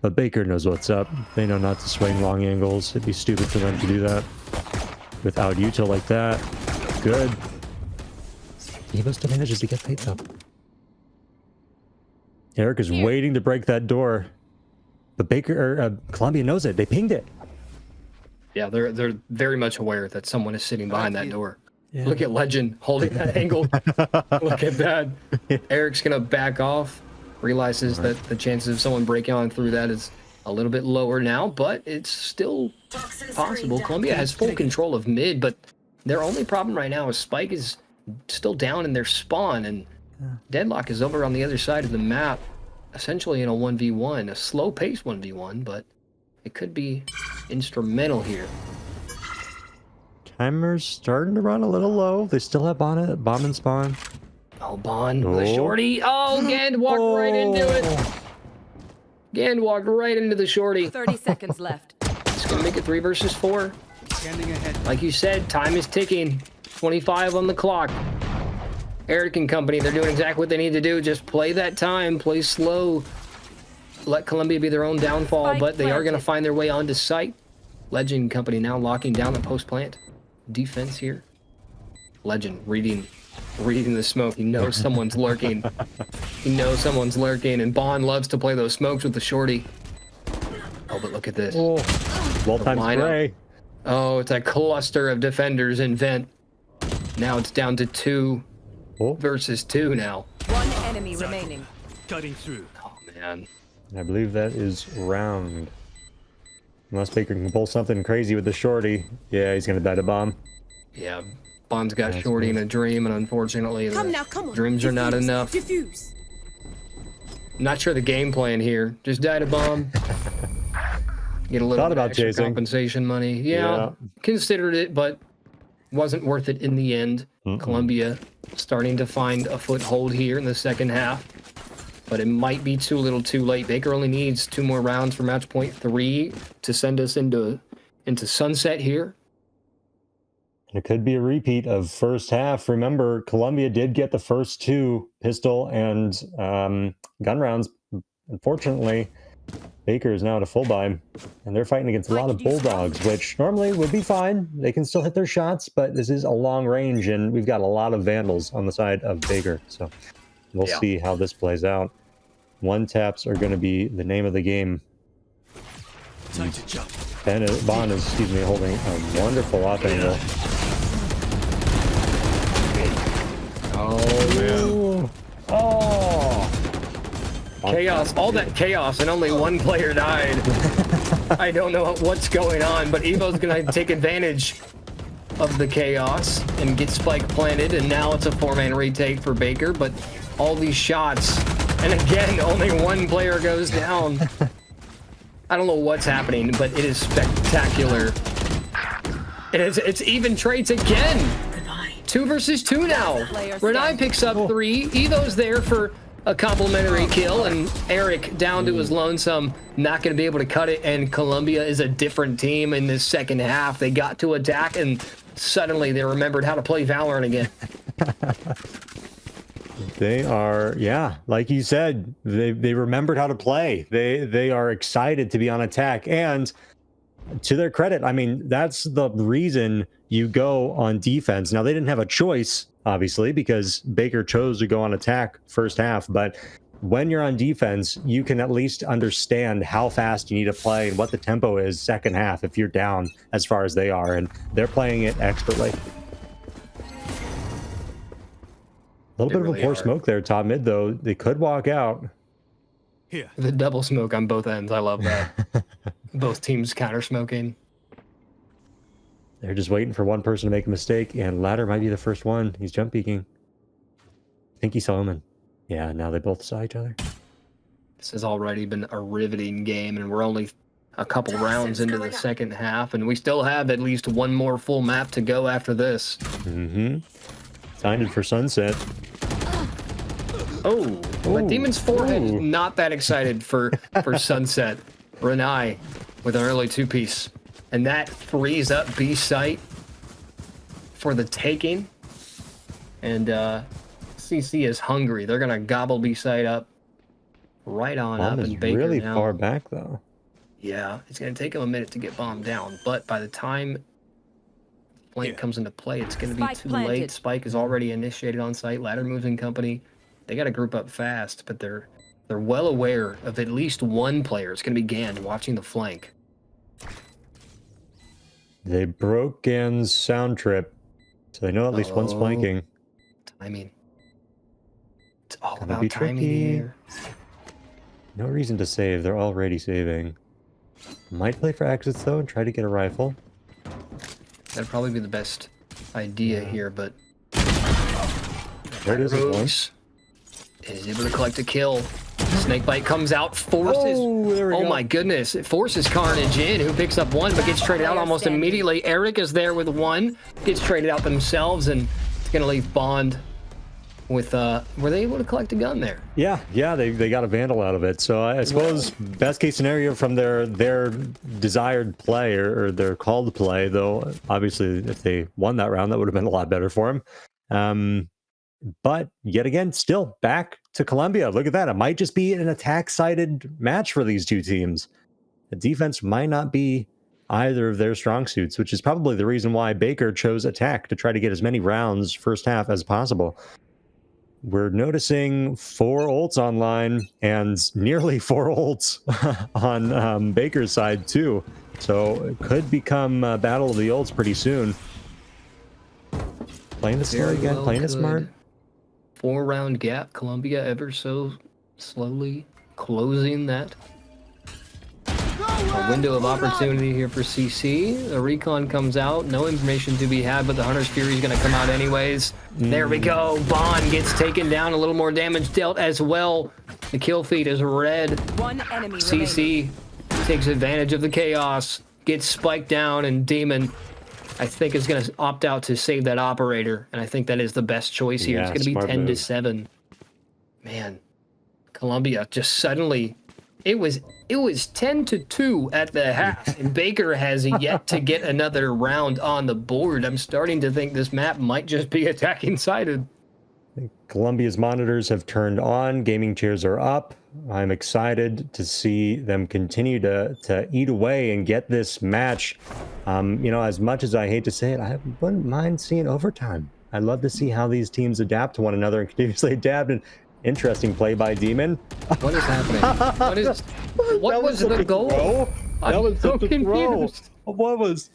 Speaker 2: But Baker knows what's up. They know not to swing long angles. It'd be stupid for them to do that. Without util like that. Good. Evo still manages to get paid though. Eric is
Speaker 4: Here.
Speaker 2: waiting to break that door. But Baker or Columbia knows it. They pinged it.
Speaker 1: Yeah, they're very much aware that someone is sitting behind that door.
Speaker 2: Yeah.
Speaker 1: Look at Legend holding that angle. Look at that. Eric's gonna back off. Realizes that the chances of someone breaking on through that is a little bit lower now, but it's still possible. Columbia has full control of mid, but their only problem right now is Spike is still down in their spawn, and Deadlock is over on the other side of the map, essentially in a 1v1, a slow pace 1v1, but it could be instrumental here.
Speaker 2: Timer's starting to run a little low. They still have bomb and spawn.
Speaker 1: Oh, Bond with a shorty. Oh, Gand walked right into it. Gand walked right into the shorty.
Speaker 3: 30 seconds left.
Speaker 1: It's gonna make it 3 versus 4. Like you said, time is ticking. 25 on the clock. Eric and company, they're doing exactly what they need to do. Just play that time, play slow. Let Columbia be their own downfall,
Speaker 3: Spike
Speaker 1: but they are going to
Speaker 3: planted.
Speaker 1: find their way onto site. Legend and company now locking down the post plant defense here. Legend reading the smoke. He knows someone's lurking. He knows someone's lurking, and Bond loves to play those smokes with the shorty. Oh, but look at this.
Speaker 2: Well timed
Speaker 1: lineup.
Speaker 2: spray.
Speaker 1: Oh, it's a cluster of defenders in vent. Now it's down to 2 versus 2 now.
Speaker 3: One enemy remaining.
Speaker 5: Cutting through.
Speaker 1: Oh, man.
Speaker 2: I believe that is round. Unless Baker can pull something crazy with the shorty. Yeah, he's gonna die to bomb.
Speaker 1: Yeah, Bond's got
Speaker 2: That's
Speaker 1: shorty
Speaker 2: nice.
Speaker 1: in a dream, and unfortunately,
Speaker 4: Come
Speaker 1: the
Speaker 4: now, come on.
Speaker 1: dreams are not
Speaker 4: Diffuse,
Speaker 1: enough.
Speaker 4: Diffuse.
Speaker 1: Not sure the game plan here. Just die to bomb. Get a little
Speaker 2: Thought
Speaker 1: bit
Speaker 2: about
Speaker 1: extra
Speaker 2: chasing.
Speaker 1: compensation money. Yeah, considered it, but wasn't worth it in the end. Columbia starting to find a foothold here in the second half, but it might be too little too late. Baker only needs 2 more rounds for match point 3 to send us into sunset here.
Speaker 2: And it could be a repeat of first half. Remember, Columbia did get the first 2 pistol and gun rounds. Unfortunately, Baker is now at a full buy, and they're fighting against a lot of bulldogs, which normally would be fine. They can still hit their shots, but this is a long range, and we've got a lot of vandals on the side of Baker. So we'll see how this plays out. One taps are going to be the name of the game.
Speaker 5: Time to jump.
Speaker 2: Bond is, holding a wonderful off angle.
Speaker 1: Oh, man. Oh! Chaos, all that chaos, and only 1 player died. I don't know what's going on, but Evo's gonna take advantage of the chaos and get Spike planted, and now it's a 4-man retake for Baker, but all these shots, and again, only 1 player goes down. I don't know what's happening, but it is spectacular. It's even traits again. 2 versus 2 now. Renai picks up 3. Evo's there for a complimentary kill, and Eric down to his lonesome, not going to be able to cut it, and Columbia is a different team in this second half. They got to attack, and suddenly they remembered how to play Valorant again.
Speaker 2: They are, like you said, they remembered how to play. They are excited to be on attack, and to their credit, I mean, that's the reason you go on defense. Now, they didn't have a choice, obviously, because Baker chose to go on attack first half, but when you're on defense, you can at least understand how fast you need to play and what the tempo is second half if you're down as far as they are, and they're playing it expertly. A little bit of a poor smoke there, top mid, though. They could walk out.
Speaker 5: Here.
Speaker 1: The double smoke on both ends. I love that. Both teams counter smoking.
Speaker 2: They're just waiting for one person to make a mistake, and Ladder might be the first one. He's jump peeking. I think he saw him, and yeah, now they both saw each other.
Speaker 1: This has already been a riveting game, and we're only a couple rounds into the second half, and we still have at least 1 more full map to go after this.
Speaker 2: Signed for Sunset.
Speaker 1: Oh, but Demon's Forehead not that excited for Sunset. Renai with an early 2-piece. And that frees up B site for the taking. And CC is hungry. They're gonna gobble B site up right on
Speaker 2: Bomb
Speaker 1: up.
Speaker 2: is
Speaker 1: And Baker
Speaker 2: really
Speaker 1: now,
Speaker 2: far back, though.
Speaker 1: yeah, it's gonna take him a minute to get bombed down. But by the time Blank
Speaker 5: Here.
Speaker 1: comes into play, it's going to be
Speaker 3: Spike
Speaker 1: too
Speaker 3: planted.
Speaker 1: late. Spike is already initiated on site. Ladder moving company, they got to group up fast, but they're well aware of at least one player. It's going to be Gand watching the flank.
Speaker 2: They broke Gan's sound trip, so they know at least one's
Speaker 1: Oh.
Speaker 2: flanking.
Speaker 1: Timing. It's all
Speaker 2: Gonna
Speaker 1: about
Speaker 2: be
Speaker 1: timing
Speaker 2: tricky.
Speaker 1: here.
Speaker 2: No reason to save. They're already saving. Might play for exits though and try to get a rifle.
Speaker 1: That'd probably be the best idea here, but
Speaker 2: There it is.
Speaker 1: Rose is able to collect a kill. Snakebite comes out, forces.
Speaker 2: Oh, there we go.
Speaker 1: My goodness! It forces Carnage in, who picks up one, but gets traded out almost immediately. Eric is there with one, gets traded out themselves, and it's gonna leave Bond with. Were they able to collect a gun there?
Speaker 2: Yeah, they got a Vandal out of it. So I suppose best case scenario from their desired play or their called play, though obviously if they won that round, that would have been a lot better for them. But yet again, still back to Colombia. Look at that. It might just be an attack-sided match for these two teams. The defense might not be either of their strong suits, which is probably the reason why Baker chose attack to try to get as many rounds first half as possible. We're noticing 4 ults online and nearly 4 ults on Baker's side too. So it could become a battle of the ults pretty soon. Playing it smart again, playing it smart.
Speaker 1: 4-round gap. Colombia ever so slowly closing that. A window of opportunity here for CC. The recon comes out. No information to be had, but the Hunter's Fury is going to come out anyways. There we go. Bond gets taken down. A little more damage dealt as well. The kill feed is red.
Speaker 3: One enemy remaining.
Speaker 1: CC takes advantage of the chaos, gets spiked down, and Demon, I think, is going to opt out to save that operator. And I think that is the best choice here.
Speaker 2: Yeah,
Speaker 1: It's going to be
Speaker 2: smart
Speaker 1: 10 to
Speaker 2: move.
Speaker 1: 7. Man, Colombia just suddenly... It was 10 to 2 at the half, and Baker has yet to get another round on the board. I'm starting to think this map might just be attacking sided.
Speaker 2: Colombia's monitors have turned on, gaming chairs are up. I'm excited to see them continue to eat away and get this match. As much as I hate to say it, I wouldn't mind seeing overtime. I'd love to see how these teams adapt to one another and continuously adapt. And interesting play by Demon.
Speaker 1: What is happening? What was the goal?
Speaker 2: That was
Speaker 1: so
Speaker 2: such a throw.
Speaker 1: confused.
Speaker 2: What was?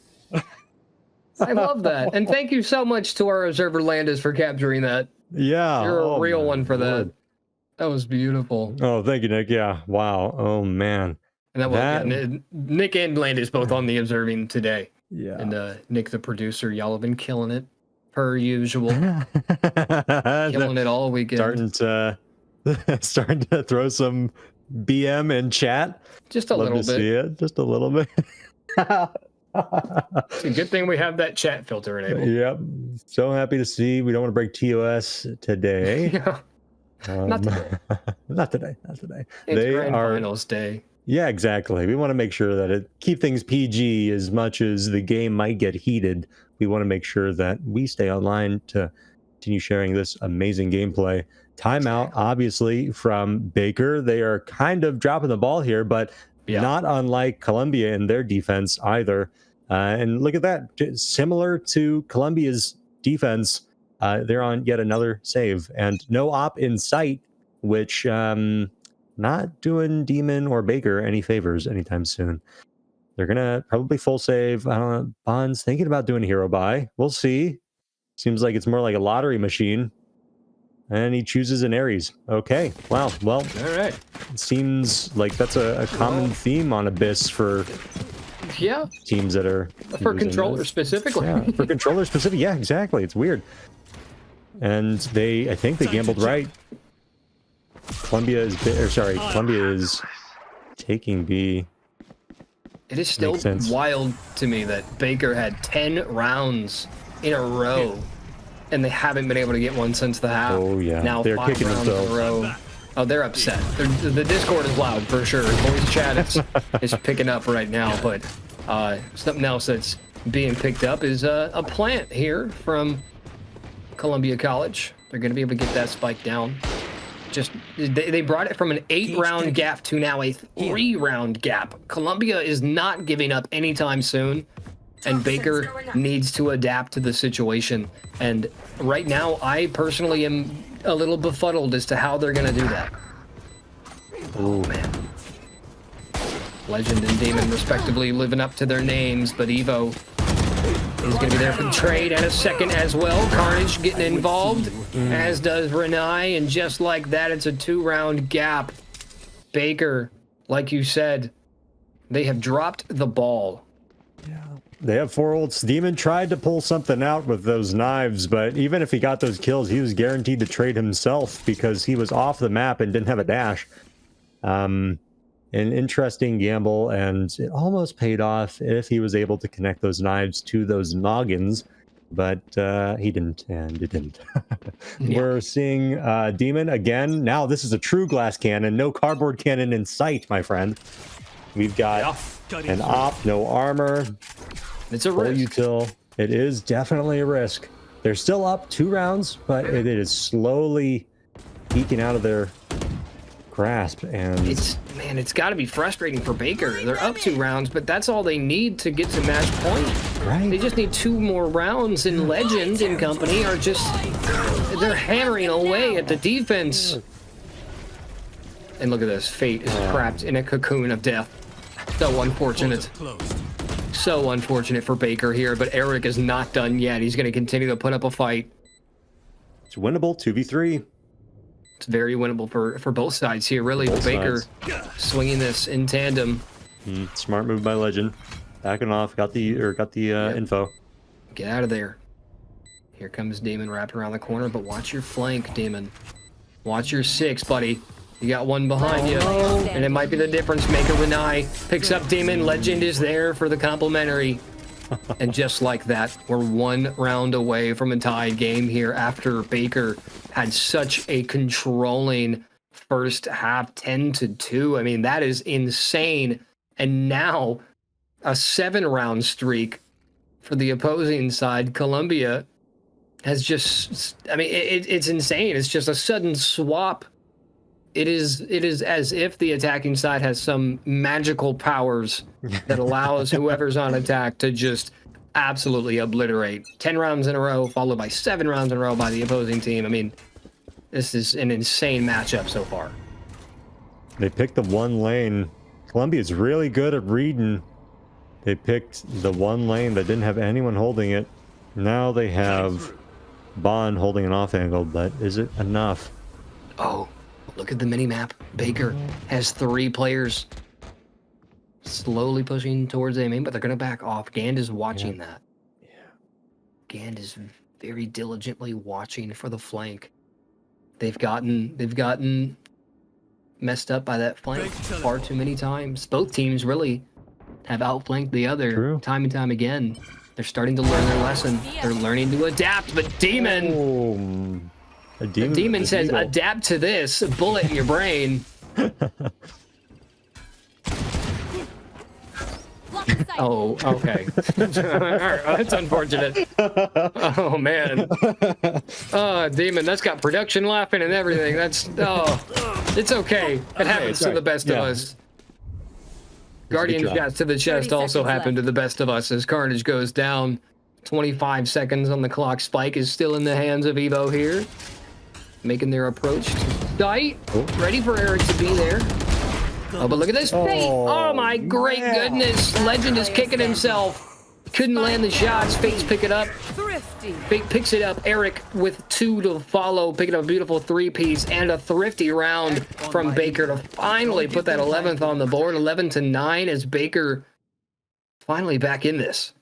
Speaker 1: I love that. And thank you so much to our observer Landis for capturing that.
Speaker 2: Yeah.
Speaker 1: You're a
Speaker 2: oh
Speaker 1: real
Speaker 2: my
Speaker 1: one for that.
Speaker 2: Lord.
Speaker 1: That was beautiful.
Speaker 2: Oh, thank you, Nick. Yeah. Wow. Oh man.
Speaker 1: And that was Nick and Landis both on the observing today.
Speaker 2: Yeah.
Speaker 1: And Nick, the producer, y'all have been killing it per usual. Killing it all weekend.
Speaker 2: starting to throw some BM in chat.
Speaker 1: Just a
Speaker 2: Love
Speaker 1: little
Speaker 2: to
Speaker 1: bit.
Speaker 2: see it. Just a little bit.
Speaker 1: It's a good thing we have that chat filter enabled.
Speaker 2: Yep. So happy to see. We don't want to break TOS today.
Speaker 1: Yeah, not today.
Speaker 2: Not today. Not today.
Speaker 1: It's Grand Finals day.
Speaker 2: Yeah, exactly. We want to make sure that keep things PG as much as the game might get heated. We want to make sure that we stay online to continue sharing this amazing gameplay. Timeout, obviously, from Baker. They are kind of dropping the ball here, but not unlike Colombia in their defense either. And look at that. Similar to Colombia's defense, they're on yet another save. And no op in sight, which not doing Demon or Baker any favors anytime soon. They're going to probably full save. I don't know. Bond's thinking about doing a hero buy. We'll see. Seems like it's more like a lottery machine. And he chooses an Ares. Okay. Wow. Well,
Speaker 1: All right.
Speaker 2: it seems like that's a common theme on Abyss for teams that are
Speaker 1: for
Speaker 2: using
Speaker 1: controllers
Speaker 2: this.
Speaker 1: specifically.
Speaker 2: Yeah, for controller specific. Yeah, exactly. It's weird. And I think they gambled right. Colombia is taking B.
Speaker 1: It is still wild to me that Baker had 10 rounds in a row, and they haven't been able to get one since the half.
Speaker 2: Oh yeah,
Speaker 1: Now
Speaker 2: they're
Speaker 1: 5
Speaker 2: kicking
Speaker 1: rounds in a
Speaker 2: themselves.
Speaker 1: row. Oh, they're upset. The Discord is loud for sure. Voice chat is picking up right now, but something else that's being picked up is a plant here from Columbia College. They're going to be able to get that spike down. Just they brought it from an 8-round gap to now a 3-round gap. Columbia is not giving up anytime soon. and Baker needs to adapt to the situation. And right now, I personally am a little befuddled as to how they're going to do that. Oh, man. Legend and Demon, respectively, living up to their names, but Evo is going to be there for the trade and a second as well. Carnage getting involved, as does Renai, and just like that, it's a 2-round gap. Baker, like you said, they have dropped the ball.
Speaker 2: They have 4 ults. Demon tried to pull something out with those knives, but even if he got those kills, he was guaranteed to trade himself because he was off the map and didn't have a dash. An interesting gamble, and it almost paid off if he was able to connect those knives to those noggins, but he didn't, and it didn't. We're seeing Demon again. Now this is a true glass cannon, no cardboard cannon in sight, my friend. We've got an op, no armor.
Speaker 1: It's a risk.
Speaker 2: Util. It is definitely a risk. They're still up 2 rounds, but it is slowly eking out of their grasp, and
Speaker 1: it's got to be frustrating for Baker. They're up 2 rounds, but that's all they need to get to match point.
Speaker 2: Right.
Speaker 1: They just need 2 more rounds, and Legend and company are just, they're hammering away at the defense. And look at this, Fate is trapped in a cocoon of death. So unfortunate. So unfortunate for Baker here, but Eric is not done yet. He's going to continue to put up a fight.
Speaker 2: It's winnable, 2v3.
Speaker 1: It's very winnable for both sides here, really.
Speaker 2: Both
Speaker 1: Baker
Speaker 2: sides.
Speaker 1: swinging this in tandem.
Speaker 2: Smart move by Legend. Backing off, got the info.
Speaker 1: Get out of there. Here comes Demon wrapping around the corner, but watch your flank, Demon. Watch your 6, buddy. You got one behind you, and it might be the difference maker. Renai picks up Demon. Legend is there for the complimentary. And just like that, we're 1 round away from a tied game here after Baker had such a controlling first half, 10-2. I mean, that is insane. And now a 7-round streak for the opposing side. Colombia has just, I mean, it's insane. It's just a sudden swap. It is as if the attacking side has some magical powers that allows whoever's on attack to just absolutely obliterate. 10 rounds in a row, followed by 7 rounds in a row by the opposing team. I mean, this is an insane matchup so far.
Speaker 2: They picked the 1 lane. Columbia's really good at reading. They picked the 1 lane that didn't have anyone holding it. Now they have Bond holding an off angle, but is it enough?
Speaker 1: Oh, look at the mini-map. Baker has 3 players slowly pushing towards A main, but they're going to back off. Gand is watching that.
Speaker 2: Yeah.
Speaker 1: Gand is very diligently watching for the flank. They've gotten messed up by that flank far too many times. Both teams really have outflanked the other time and time again. They're starting to learn their lesson. They're learning to adapt, but Demon...
Speaker 2: A
Speaker 1: demon says, adapt to this. A bullet in your brain. Oh, okay. That's unfortunate. Oh, man. Oh, Demon, that's got production laughing and everything. That's, it's okay. It happens to the best of us. Guardian shots to the chest also happen to the best of us as Carnage goes down. 25 seconds on the clock. Spike is still in the hands of Evo here. Making their approach to site. Ready for Eric to be there. Oh, but look at this Fate. Oh, my great goodness. Legend is kicking himself. Couldn't land the shots. Fate's pick it up. Fate picks it up. Eric with 2 to follow. Picking up a beautiful 3-piece and a thrifty round from Baker to finally put that 11th on the board. 11-9 as Baker finally back in this.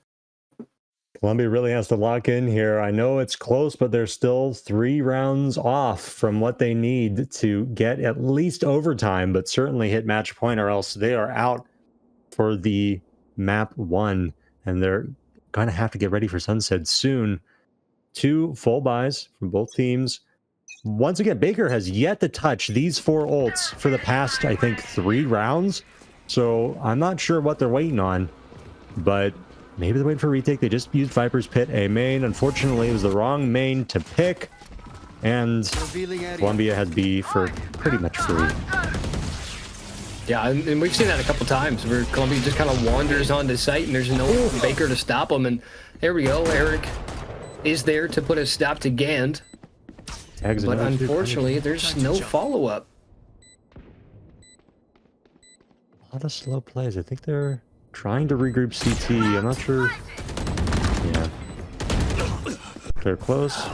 Speaker 2: Colombia really has to lock in here. I know it's close, but they're still 3 rounds off from what they need to get at least overtime, but certainly hit match point, or else they are out for the map 1, and they're going to have to get ready for Sunset soon. 2 full buys from both teams. Once again, Baker has yet to touch these 4 ults for the past, I think, 3 rounds, so I'm not sure what they're waiting on, but maybe they're waiting for retake. They just used Viper's Pit A main. Unfortunately, it was the wrong main to pick. And Colombia had B for pretty much free.
Speaker 1: Yeah, and we've seen that a couple times where Columbia just kind of wanders onto site and there's no Baker to stop him. And there we go. Eric is there to put a stop to Gand.
Speaker 2: Tags
Speaker 1: But
Speaker 2: another two.
Speaker 1: unfortunately, there's no follow-up.
Speaker 2: A lot of slow plays. I think they're trying to regroup CT. I'm not sure. Yeah. They're close.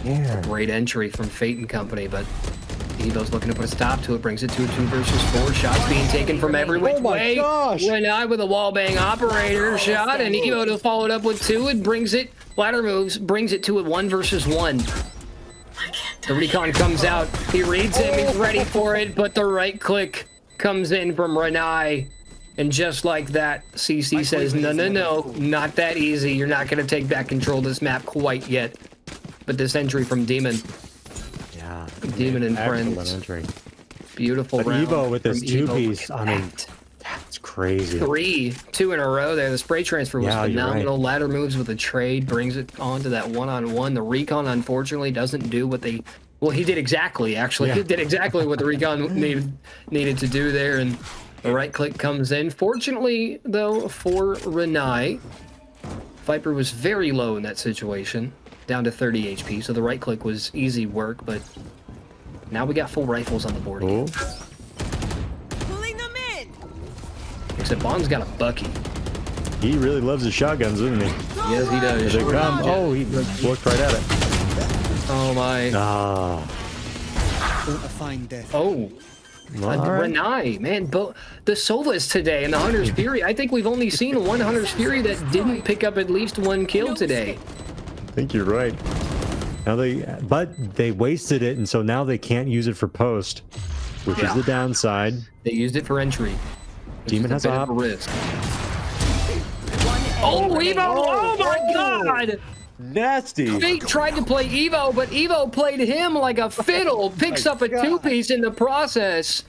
Speaker 2: Yeah.
Speaker 1: Great entry from Fate and company, but Evo's looking to put a stop to it. Brings it to a 2 versus 4. Shots being taken from every which way.
Speaker 2: gosh!
Speaker 1: Renai with a wallbang operator shot, and Evo to follow it up with 2. It brings it, ladder moves, brings it to a 1 versus 1. The recon comes out. He reads him. He's ready for it, but the right click comes in from Renai. And just like that, CC says, no, not that easy. You're not going to take back control of this map quite yet. But this entry from Demon.
Speaker 2: Yeah.
Speaker 1: Demon and
Speaker 2: Excellent
Speaker 1: friends.
Speaker 2: entry.
Speaker 1: Beautiful
Speaker 2: But
Speaker 1: round
Speaker 2: Evo with this
Speaker 1: from Evo.
Speaker 2: 2-piece,
Speaker 1: Look
Speaker 2: I
Speaker 1: at
Speaker 2: mean,
Speaker 1: that.
Speaker 2: that's crazy.
Speaker 1: 2 in a row there. The spray transfer was
Speaker 2: Yeah, you're
Speaker 1: phenomenal.
Speaker 2: right.
Speaker 1: Ladder moves with a trade, brings it on to that one-on-one. The recon, unfortunately, doesn't do what they... Well, he did exactly, actually.
Speaker 2: Yeah.
Speaker 1: He did exactly what the recon needed to do there, and the right click comes in. Fortunately, though, for Renai, Viper was very low in that situation, down to 30 HP, so the right click was easy work, but now we got full rifles on the board again.
Speaker 2: Oh,
Speaker 4: Pulling them in.
Speaker 1: Except Bond's got a Bucky.
Speaker 2: he really loves his shotguns, doesn't he?
Speaker 1: Yes, he does.
Speaker 2: Here they come. Oh, he looked right at it.
Speaker 1: Oh, my.
Speaker 2: Ah.
Speaker 5: A fine death.
Speaker 1: Oh.
Speaker 2: Well, all right.
Speaker 1: Renai, man, but the Sovas today and the Hunter's Fury, I think we've only seen one Hunter's Fury that didn't pick up at least 1 kill today.
Speaker 2: I think you're right. Now but they wasted it, and so now they can't use it for post, which is the downside.
Speaker 1: They used it for entry.
Speaker 2: Demon has
Speaker 1: a bit
Speaker 2: a
Speaker 1: of a risk.
Speaker 3: One
Speaker 1: Oh,
Speaker 3: enemy
Speaker 1: Evo!
Speaker 3: remaining.
Speaker 1: Oh my God!
Speaker 2: Nasty.
Speaker 1: Fate tried to play Evo, but Evo played him like a fiddle. Picks up a 2-piece in the process.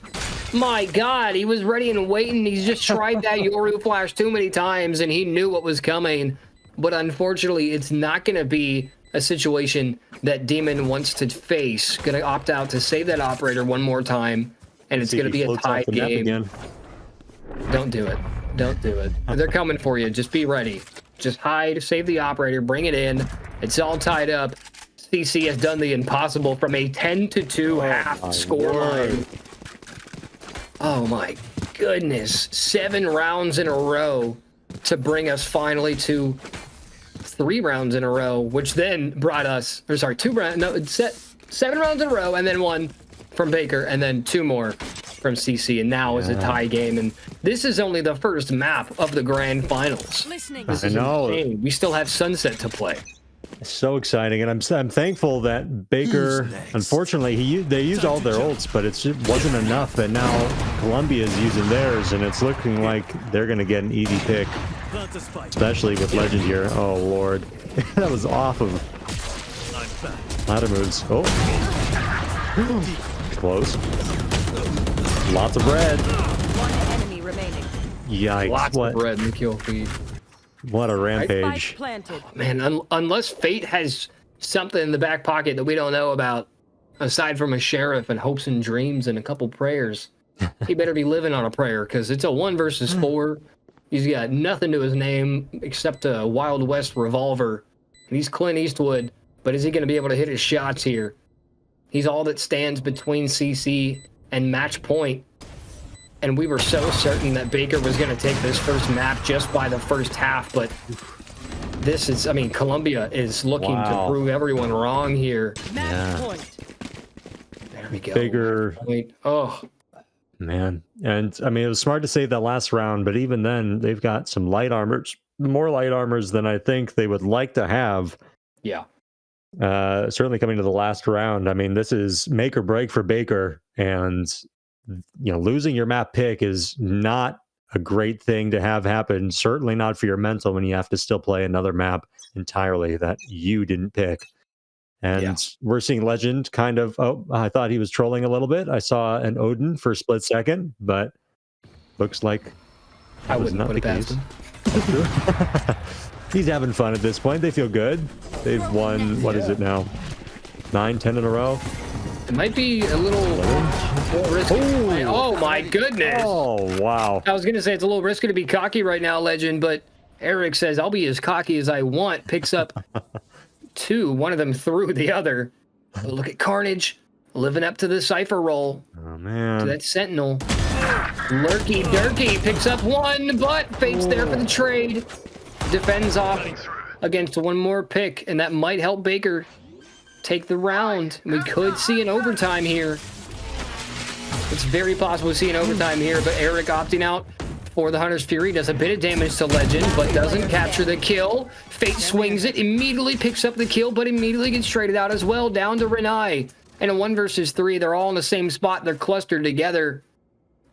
Speaker 1: My God, he was ready and waiting. He's just tried that Yoru flash too many times, and he knew what was coming. But unfortunately, it's not going to be a situation that Demon wants to face. Going to opt out to save that operator one more time, and it's going to be a tied game.
Speaker 2: Again.
Speaker 1: Don't do it. Don't do it. They're coming for you. Just be ready. Just hide, save the operator, bring it in. It's all tied up. CC has done the impossible from a 10-2 half scoreline. Oh my goodness. 7 rounds in a row to bring us finally to 3 rounds in a row, which then brought us, or sorry, 2 rounds, no, it's 7 rounds in a row, and then 1 from Baker, and then 2 more from CC, and now is a tie game. And this is only the first map of the grand finals.
Speaker 4: Listening.
Speaker 2: I know.
Speaker 1: Insane. We still have Sunset to play.
Speaker 2: So exciting, and I'm thankful that Baker.
Speaker 5: Who's next?
Speaker 2: Unfortunately, they used all their ults, but it wasn't enough. And now Columbia is using theirs, and it's looking like they're going to get an easy pick,
Speaker 5: Plant a spike.
Speaker 2: especially with Legend here. Oh Lord, that was off of
Speaker 5: I'm back.
Speaker 2: ladder moves. Oh, close. Lots of red.
Speaker 3: One enemy remaining.
Speaker 2: Yikes!
Speaker 1: Lots
Speaker 2: what?
Speaker 1: of red in the kill feed.
Speaker 2: What a
Speaker 3: Spike
Speaker 2: rampage!
Speaker 3: planted.
Speaker 1: Man, unless Fate has something in the back pocket that we don't know about, aside from a sheriff and hopes and dreams and a couple prayers, he better be living on a prayer, because it's a 1 versus 4. He's got nothing to his name except a Wild West revolver. He's Clint Eastwood, but is he going to be able to hit his shots here? He's all that stands between CC and match point. And we were so certain that Baker was going to take this first map just by the first half, but this is, I mean, Columbia is looking to
Speaker 2: Wow.
Speaker 1: prove everyone wrong here.
Speaker 3: Match
Speaker 2: Yeah.
Speaker 3: point.
Speaker 1: There we go.
Speaker 2: Baker.
Speaker 1: Wait, oh,
Speaker 2: Man, and I mean, it was smart to save that last round, but even then, they've got some light armors, more light armors than I think they would like to have.
Speaker 1: yeah.
Speaker 2: Certainly coming to the last round. I mean, this is make or break for Baker, and losing your map pick is not a great thing to have happen. Certainly not for your mental when you have to still play another map entirely that you didn't pick. And
Speaker 1: Yeah.
Speaker 2: we're seeing Legend kind of, I thought he was trolling a little bit. I saw an Odin for a split second, but looks like
Speaker 1: I
Speaker 2: was
Speaker 1: wouldn't
Speaker 2: not
Speaker 1: put
Speaker 2: the
Speaker 1: it past
Speaker 2: case.
Speaker 1: him.
Speaker 2: He's having fun at this point. They feel good. They've won, what is it now? 9, 10 in a row.
Speaker 1: It might be a little more risky. Oh my goodness.
Speaker 2: Oh, wow.
Speaker 1: I was going to say it's a little risky to be cocky right now, Legend, but Eric says, I'll be as cocky as I want. Picks up two, one of them through the other. But look at Carnage living up to the Cypher roll.
Speaker 2: Oh, man.
Speaker 1: To that Sentinel. Lurky Durky picks up one, but Fate's there for the trade. Defends off against one more pick, and that might help Baker take the round. We could see an overtime here. It's very possible to see an overtime here, but Eric opting out for the Hunter's Fury does a bit of damage to Legend, but doesn't capture the kill. Fate swings it, immediately picks up the kill, but immediately gets traded out as well, down to Renai. And a 1 versus 3, they're all in the same spot. They're clustered together.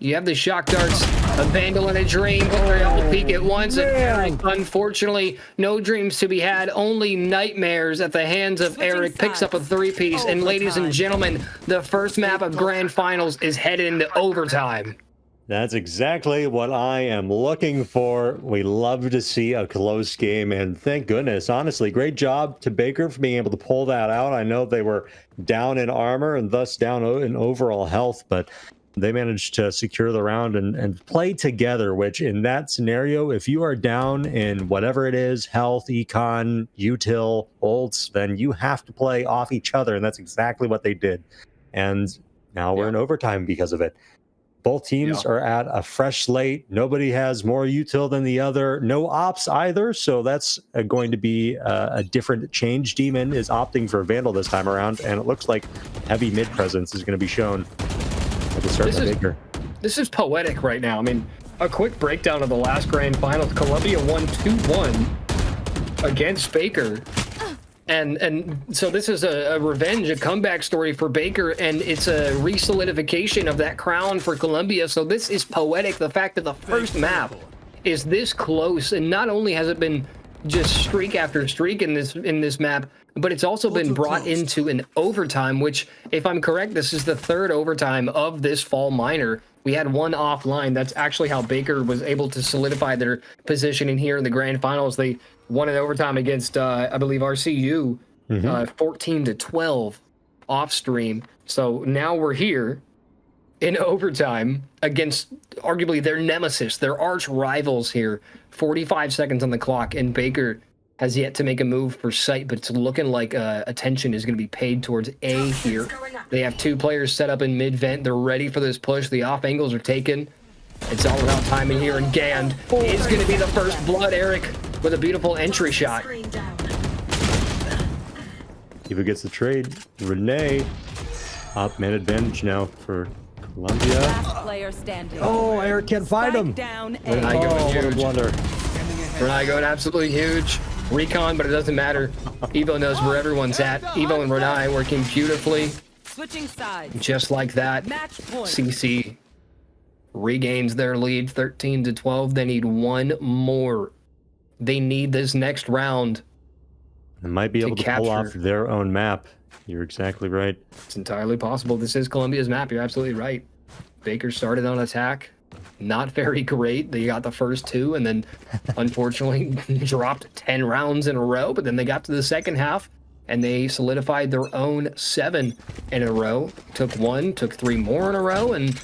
Speaker 1: You have the shock darts, a Vandal and a Dream, but they all peak at once. And Eric, unfortunately, no dreams to be had, only nightmares at the hands of Eric. Picks up a 3-piece. And ladies and gentlemen, the first map of Grand Finals is headed into overtime.
Speaker 2: That's exactly what I am looking for. We love to see a close game, and thank goodness. Honestly, great job to Baker for being able to pull that out. I know they were down in armor and thus down in overall health, but they managed to secure the round and play together, which in that scenario, if you are down in whatever it is, health, econ, util, ults, then you have to play off each other, and that's exactly what they did. And now we're in overtime because of it. Both teams are at a fresh slate. Nobody has more util than the other. No ops either, so that's going to be a different change. Demon is opting for Vandal this time around, and it looks like heavy mid presence is going to be shown at the start of Baker.
Speaker 1: This is poetic right now. I mean, a quick breakdown of the last Grand Finals. Columbia won 2-1 against Baker. And so this is a revenge, a comeback story for Baker, and it's a re-solidification of that crown for Columbia. So this is poetic, the fact that the first map is this close, and not only has it been just streak after streak in this map, but it's also been brought into an overtime, which, if I'm correct, this is the third overtime of this fall minor. We had one offline. That's actually how Baker was able to solidify their positioning here in the Grand Finals. They won an overtime against, I believe, RCU, 14-12 off stream. So now we're here in overtime against arguably their nemesis, their arch rivals here. 45 seconds on the clock, and Baker has yet to make a move for sight, but it's looking like attention is going to be paid towards A here. They have two players set up in mid-vent. They're ready for this push. The off angles are taken. It's all about timing here, and Gand is going to be the first blood. Eric with a beautiful entry shot.
Speaker 2: Kiva gets the trade. Renee, op man advantage now for Columbia.
Speaker 3: Last player standing.
Speaker 2: Oh, Eric can't find him.
Speaker 3: Down
Speaker 1: Renai
Speaker 3: A.
Speaker 1: going
Speaker 2: What a
Speaker 1: huge.
Speaker 2: blunder.
Speaker 1: Renai going absolutely huge. Recon, but it doesn't matter. Evo knows where everyone's at. Evo and Renai working beautifully.
Speaker 3: Switching sides.
Speaker 1: Just like that.
Speaker 3: Match point.
Speaker 1: CC regains their lead 13-12. They need one more. They need this next round.
Speaker 2: They might be able to pull off
Speaker 1: capture.
Speaker 2: their own map. You're exactly right.
Speaker 1: It's entirely possible. This is Columbia's map. You're absolutely right. Baker started on attack. Not very great. They got the first two and then unfortunately dropped 10 rounds in a row. But then they got to the second half and they solidified their own 7 in a row. Took 1, took 3 more in a row, and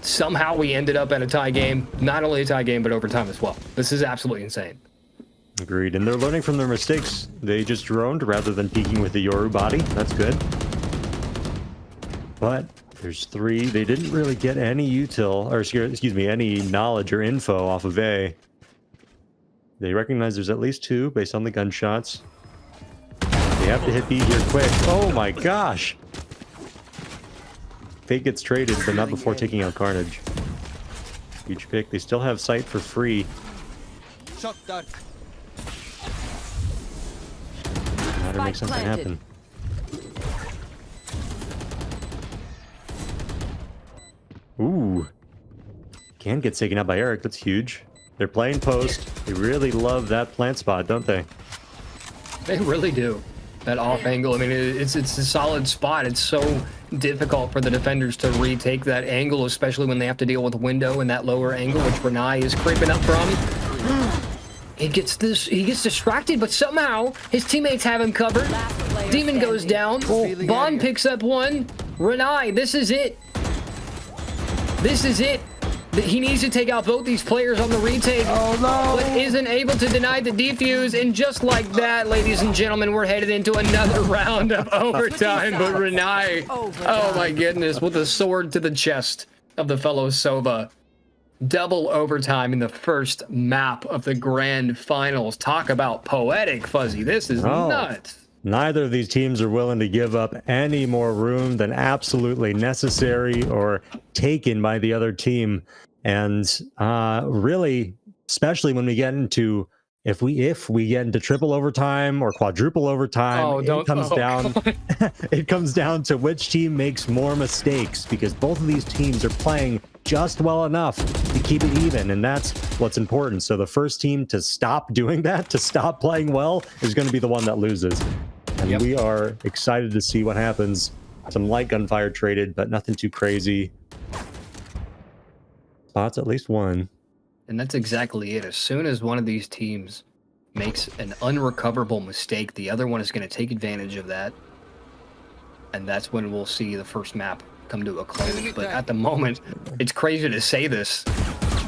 Speaker 1: somehow we ended up at a tie game. Not only a tie game, but overtime as well. This is absolutely insane.
Speaker 2: Agreed. And they're learning from their mistakes. They just droned rather than peeking with the Yoru body. That's good. But there's 3. They didn't really get any util, or excuse me, any knowledge or info off of A. They recognize there's at least 2 based on the gunshots. They have to hit B here quick. Oh my gosh! Fate gets traded, but not before taking out Carnage. Huge pick. They still have sight for free.
Speaker 5: Shock dart.
Speaker 2: How to make something happen. Ooh. Can get taken out by Eric. That's huge. They're playing post. They really love that plant spot, don't they?
Speaker 1: They really do. That off angle. I mean, it's a solid spot. It's so difficult for the defenders to retake that angle, especially when they have to deal with window and that lower angle, which Renai is creeping up from. He gets distracted, but somehow his teammates have him covered. Demon goes down. Bond picks up 1. Renai, this is it. This is it. He needs to take out both these players on the retake.
Speaker 2: Oh, no.
Speaker 1: But isn't able to deny the defuse. And just like that, ladies and gentlemen, we're headed into another round of overtime. But Renai, oh my goodness, with a sword to the chest of the fellow Sova. Double overtime in the first map of the grand finals. Talk about poetic, Fuzzy. This is nuts.
Speaker 2: Neither of these teams are willing to give up any more room than absolutely necessary or taken by the other team. And really, especially when we get into if we get into triple overtime or quadruple overtime, it comes down to which team makes more mistakes, because both of these teams are playing just well enough to keep it even, and that's what's important. So the first team to stop doing that, to stop playing well, is going to be the one that loses. And we are excited to see what happens. Some light gunfire traded, but nothing too crazy. Spots at least one.
Speaker 1: And that's exactly it. As soon as one of these teams makes an unrecoverable mistake, the other one is going to take advantage of that. And that's when we'll see the first map come to a close. But at the moment, it's crazy to say this.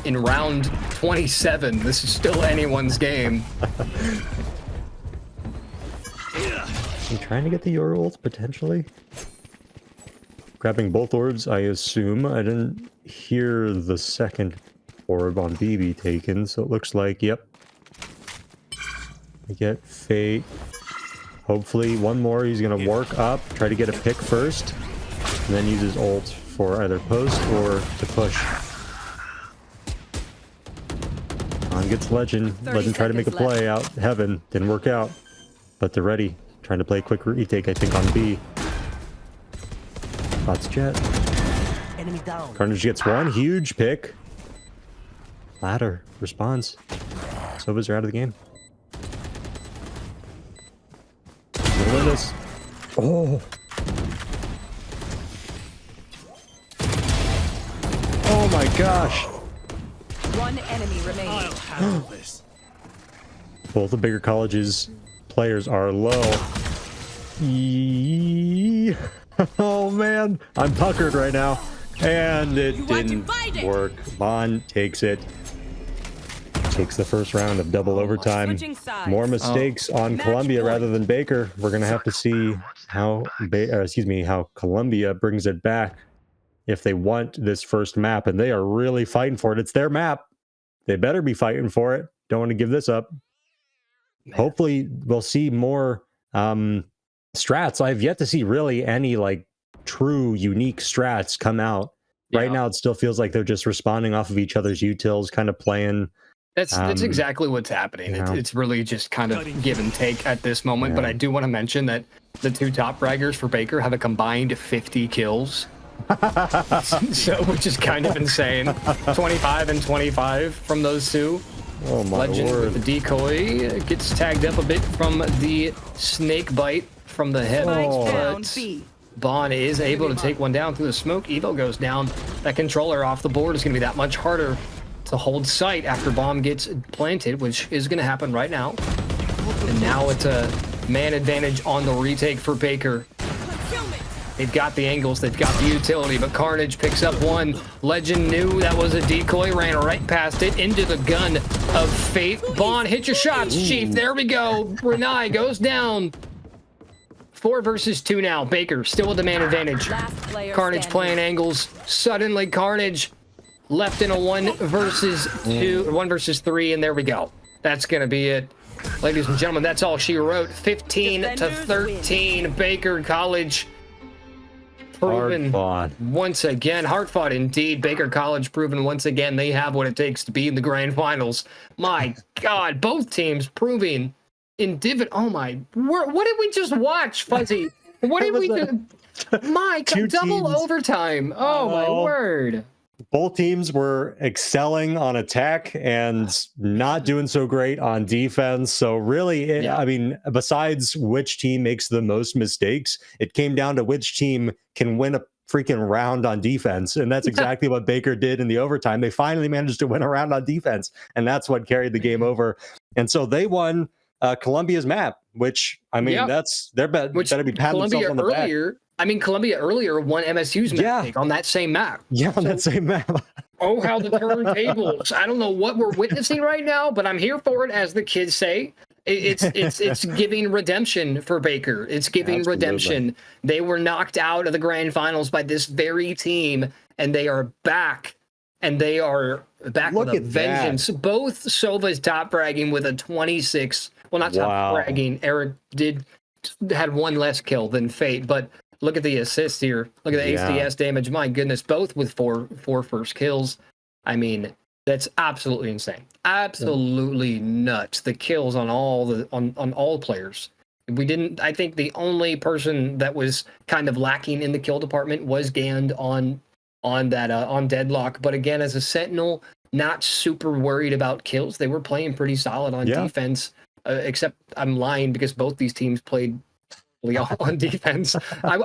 Speaker 1: In round 27, this is still anyone's game.
Speaker 2: I'm trying to get the Euro ult, potentially. Grabbing both orbs, I assume. I didn't hear the second orb on BB taken, so it looks like, yep. I get Fate. Hopefully one more, he's going to work up, try to get a pick first, and then use his ult for either post or to push. On gets Legend. Legend tried to make a play out heaven, didn't work out, but they're ready. Trying to play a quick retake, I think, on B. Spots Jet.
Speaker 6: Enemy down.
Speaker 2: Carnage gets one huge pick. Ladder responds. Sovas are out of the game. This. Oh. Oh my gosh.
Speaker 3: One enemy remaining.
Speaker 5: I'll handle this.
Speaker 2: Both the bigger colleges players are low. Oh man, I'm puckered right now. And it didn't work. Bond takes it. Takes the first round of double overtime. More mistakes on Colombia rather than Baker. We're gonna have to see how how Colombia brings it back if they want this first map, and they are really fighting for it. It's their map. They better be fighting for it. Don't want to give this up. Man. Hopefully we'll see more strats. I've yet to see really any like true unique strats come out. Right now it still feels like they're just responding off of each other's utils, kind of playing.
Speaker 1: That's exactly what's happening. It's really just kind of give and take at this moment. But I do want to mention that the two top fraggers for Baker have a combined 50 kills. So, which is kind of insane. 25 and 25 from those two.
Speaker 2: Oh my
Speaker 1: Legend
Speaker 2: word.
Speaker 1: with the decoy gets tagged up a bit from the snake bite from the head. Bond is able to take one down through the smoke. Evo goes down. That controller off the board is going to be that much harder to hold sight after bomb gets planted, which is going to happen right now. And now it's a man advantage on the retake for Baker. They've got the angles, they've got the utility, but Carnage picks up one. Legend knew that was a decoy, ran right past it into the gun of Fate. Bond, hit your shots, Chief. There we go. Renai goes down. 4 versus 2 now. Baker still with the man advantage. Carnage playing angles. Suddenly Carnage left in a 1 versus 2, 1 versus 3, and there we go. That's gonna be it. Ladies and gentlemen, that's all she wrote. 15 to 13. Baker College proven once again. Hard fought indeed. Baker College proven once again they have what it takes to be in the grand finals. My God, both teams proving in oh my, what did we just watch, Fuzzy? What did we do? My God, double overtime. Oh my word.
Speaker 2: Both teams were excelling on attack and not doing so great on defense. So really, I mean, besides which team makes the most mistakes, it came down to which team can win a freaking round on defense. And that's exactly what Baker did in the overtime. They finally managed to win a round on defense, and that's what carried the game over. And so they won Colombia's map, which, I mean, that's better be patting themselves on the back.
Speaker 1: I mean, Columbia earlier won MSU's map pick on that same map.
Speaker 2: Yeah, on that same map.
Speaker 1: Oh, how the turntables! I don't know what we're witnessing right now, but I'm here for it, as the kids say. It's giving redemption for Baker. It's giving
Speaker 2: Absolutely.
Speaker 1: redemption. They were knocked out of the grand finals by this very team, and they are back. And they are back
Speaker 2: Look
Speaker 1: with a
Speaker 2: at
Speaker 1: vengeance.
Speaker 2: that.
Speaker 1: Both Sova's top bragging with a 26. Well, not top
Speaker 2: Wow.
Speaker 1: bragging. Eric had one less kill than Fate, but look at the assist here. Look at the
Speaker 2: Yeah.
Speaker 1: ACS damage. My goodness, both with four first kills. I mean, that's absolutely insane. Absolutely nuts. The kills on all on all players. I think the only person that was kind of lacking in the kill department was Gand on Deadlock. But again, as a Sentinel, not super worried about kills. They were playing pretty solid on defense. Except I'm lying, because both these teams played on defense. I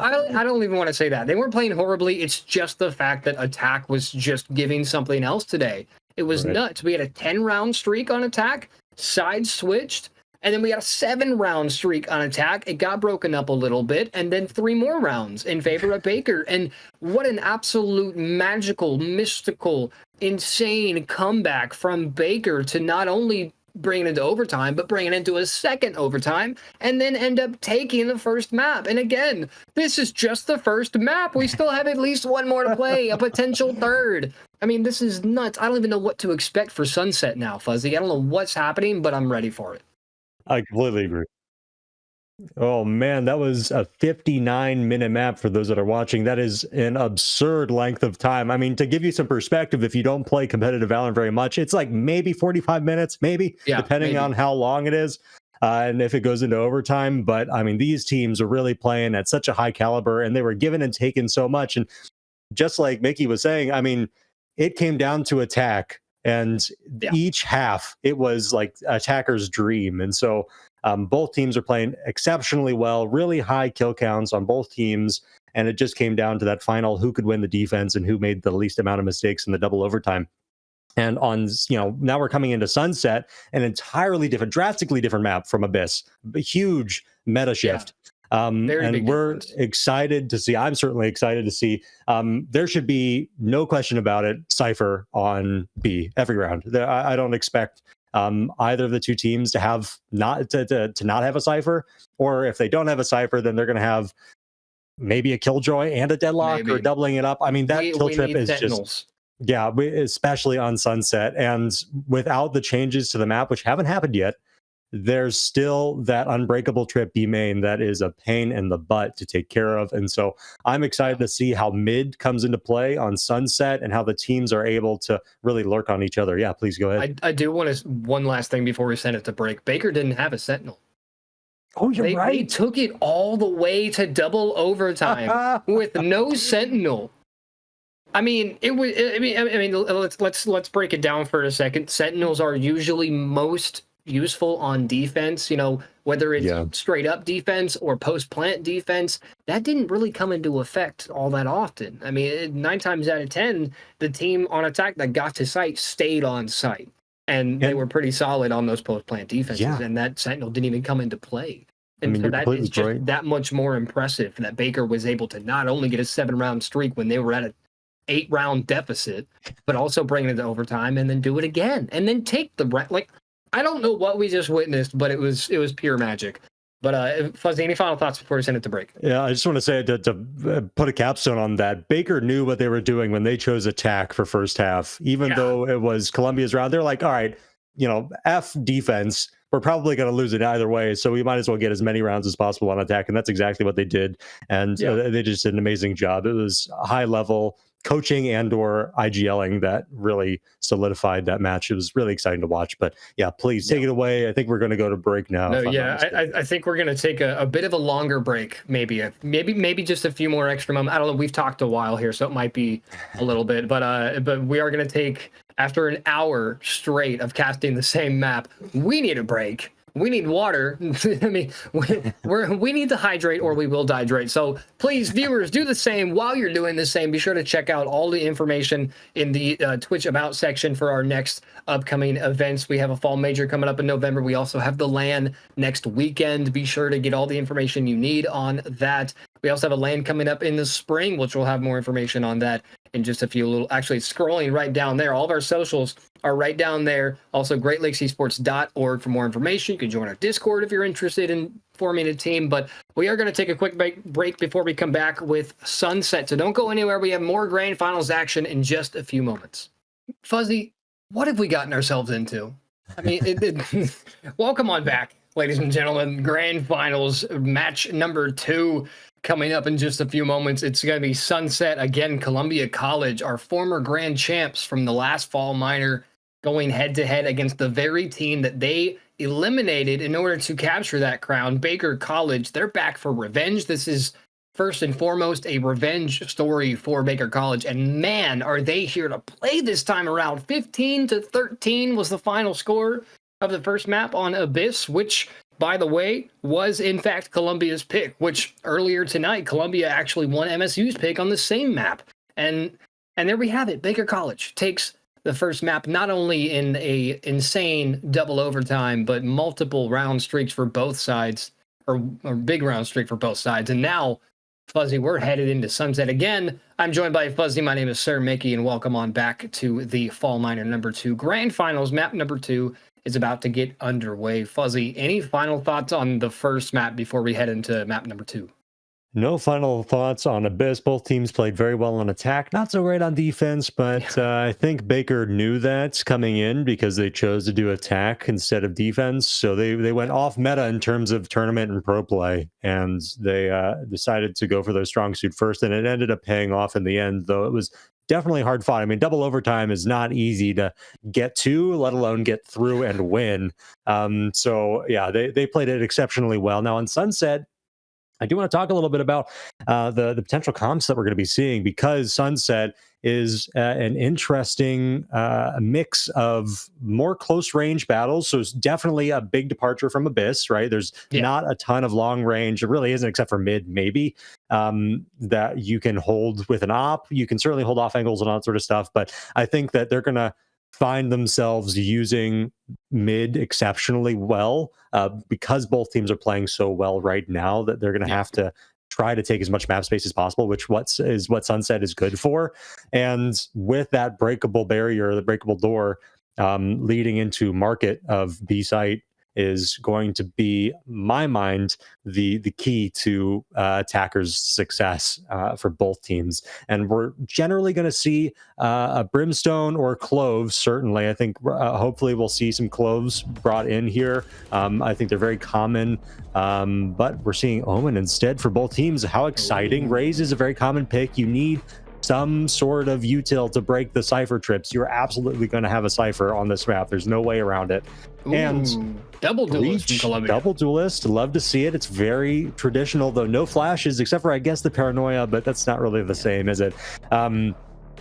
Speaker 1: don't even want to say that. They weren't playing horribly. It's just the fact that attack was just giving something else today. It was nuts. We had a 10-round streak on attack, side switched, and then we had a 7-round streak on attack. It got broken up a little bit, and then 3 more rounds in favor of Baker. And what an absolute magical, mystical, insane comeback from Baker to not only bring it into overtime, but bring it into a second overtime, and then end up taking the first map. And again, this is just the first map. We still have at least one more to play, a potential third. I mean, this is nuts. I don't even know what to expect for Sunset now, Fuzzy. I don't know what's happening, but I'm ready for it.
Speaker 2: I completely agree. Oh man, that was a 59-minute map for those that are watching. That is an absurd length of time. I mean, to give you some perspective, if you don't play competitive Valorant very much, it's like maybe 45 minutes, depending on how long it is, and if it goes into overtime. But I mean, these teams are really playing at such a high caliber, and they were given and taken so much. And just like Mickey was saying, I mean, it came down to attack, and each half, it was like attacker's dream. And so both teams are playing exceptionally well, really high kill counts on both teams. And it just came down to that final, who could win the defense and who made the least amount of mistakes in the double overtime. And now we're coming into Sunset, an entirely different, drastically different map from Abyss, a huge meta shift. And we're excited to see, I'm certainly excited to see, there should be no question about it, Cypher on B every round. I don't expect either of the two teams to have not have a Cypher, or if they don't have a Cypher, then they're going to have maybe a Killjoy and a Deadlock, or doubling it up. I mean, that kill trip is Sentinels. Especially on Sunset. And without the changes to the map, which haven't happened yet, there's still that unbreakable trip B main that is a pain in the butt to take care of. And so I'm excited to see how mid comes into play on Sunset and how the teams are able to really lurk on each other. Yeah, please go ahead.
Speaker 1: I do want to, one last thing before we send it to break. Baker didn't have a Sentinel.
Speaker 2: Oh, you're right.
Speaker 1: They took it all the way to double overtime with no Sentinel. I mean, it was. I mean, let's break it down for a second. Sentinels are usually most useful on defense, whether it's straight up defense or post plant defense. That didn't really come into effect all that often. I mean, 9 times out of 10, the team on attack that got to site stayed on site, and they were pretty solid on those post plant defenses, and that Sentinel didn't even come into play. And so that is just that much more impressive that Baker was able to not only get a 7-round streak when they were at an 8-round deficit, but also bring it to overtime and then do it again and then take the I don't know what we just witnessed, but it was pure magic. But Fuzzy, any final thoughts before we send it to break?
Speaker 2: Yeah, I just want to say to put a capstone on that, Baker knew what they were doing when they chose attack for first half. Even though it was Columbia's round, they're like, all right, F defense, we're probably going to lose it either way, so we might as well get as many rounds as possible on attack. And that's exactly what they did. And they just did an amazing job. It was high level coaching and or IGLing that really solidified that match. It was really exciting to watch. But yeah, please take it away. I think we're going to go to break now.
Speaker 1: No, I think we're going to take a bit of a longer break, maybe just a few more extra moments. I don't know. We've talked a while here, so it might be a little bit, but we are going to take, after an hour straight of casting the same map, we need a break. We need water. I mean, we need to hydrate, or we will dehydrate. So please, viewers, do the same. While you're doing the same, be sure to check out all the information in the Twitch About section for our next upcoming events. We have a fall major coming up in November. We also have the LAN next weekend. Be sure to get all the information you need on that. We also have a LAN coming up in the spring, which we'll have more information on that in just a few actually scrolling right down there. All of our socials are right down there. Also, GreatLakesEsports.org for more information. You can join our Discord if you're interested in forming a team. But we are going to take a quick break before we come back with Sunset. So don't go anywhere. We have more grand finals action in just a few moments. Fuzzy, what have we gotten ourselves into? I mean, welcome on back, ladies and gentlemen. Grand finals match number 2 coming up in just a few moments. It's going to be Sunset again. Columbia College, our former grand champs from the last fall minor, going head to head against the very team that they eliminated in order to capture that crown. Baker College, they're back for revenge. This is first and foremost a revenge story for Baker College, and man, are they here to play this time around. 15-13 was the final score of the first map on Abyss, which, by the way, was in fact Columbia's pick, which earlier tonight, Columbia actually won MSU's pick on the same map. And there we have it. Baker College takes the first map, not only in a insane double overtime, but multiple round streaks for both sides, or big round streak for both sides. And now, Fuzzy, we're headed into Sunset again. I'm joined by Fuzzy. My name is Sir Mickey, and welcome on back to the Fall Minor number 2 Grand Finals. Map number 2 is about to get underway. Fuzzy, any final thoughts on the first map before we head into map number 2?
Speaker 2: No final thoughts on Abyss. Both teams played very well on attack, not so great on defense, but I think Baker knew that coming in because they chose to do attack instead of defense. So they went off meta in terms of tournament and pro play, and they decided to go for their strong suit first, and it ended up paying off in the end, though it was definitely hard fought. I mean, double overtime is not easy to get to, let alone get through and win. So yeah, they played it exceptionally well. Now on Sunset, I do want to talk a little bit about the potential comps that we're going to be seeing, because Sunset is an interesting mix of more close range battles. So it's definitely a big departure from Abyss, right? There's not a ton of long range. It really isn't, except for mid, maybe, that you can hold with an op. You can certainly hold off angles and all that sort of stuff. But I think that they're going to find themselves using mid exceptionally well, because both teams are playing so well right now that they're going to have to try to take as much map space as possible, which what Sunset is good for. And with that breakable barrier, the breakable door, leading into market of B site is going to be, my mind, the key to attackers' success for both teams. And we're generally going to see a Brimstone or Cloves, certainly. I think hopefully we'll see some Cloves brought in here. I think they're very common, but we're seeing Omen instead for both teams. How exciting. Raze is a very common pick. You need some sort of util to break the Cypher trips. You're absolutely going to have a Cypher on this map. There's no way around it. And
Speaker 1: double duelist from Columbia.
Speaker 2: Double duelist, love to see it. It's very traditional, though. No flashes, except for, I guess, the paranoia, but that's not really the same, is it?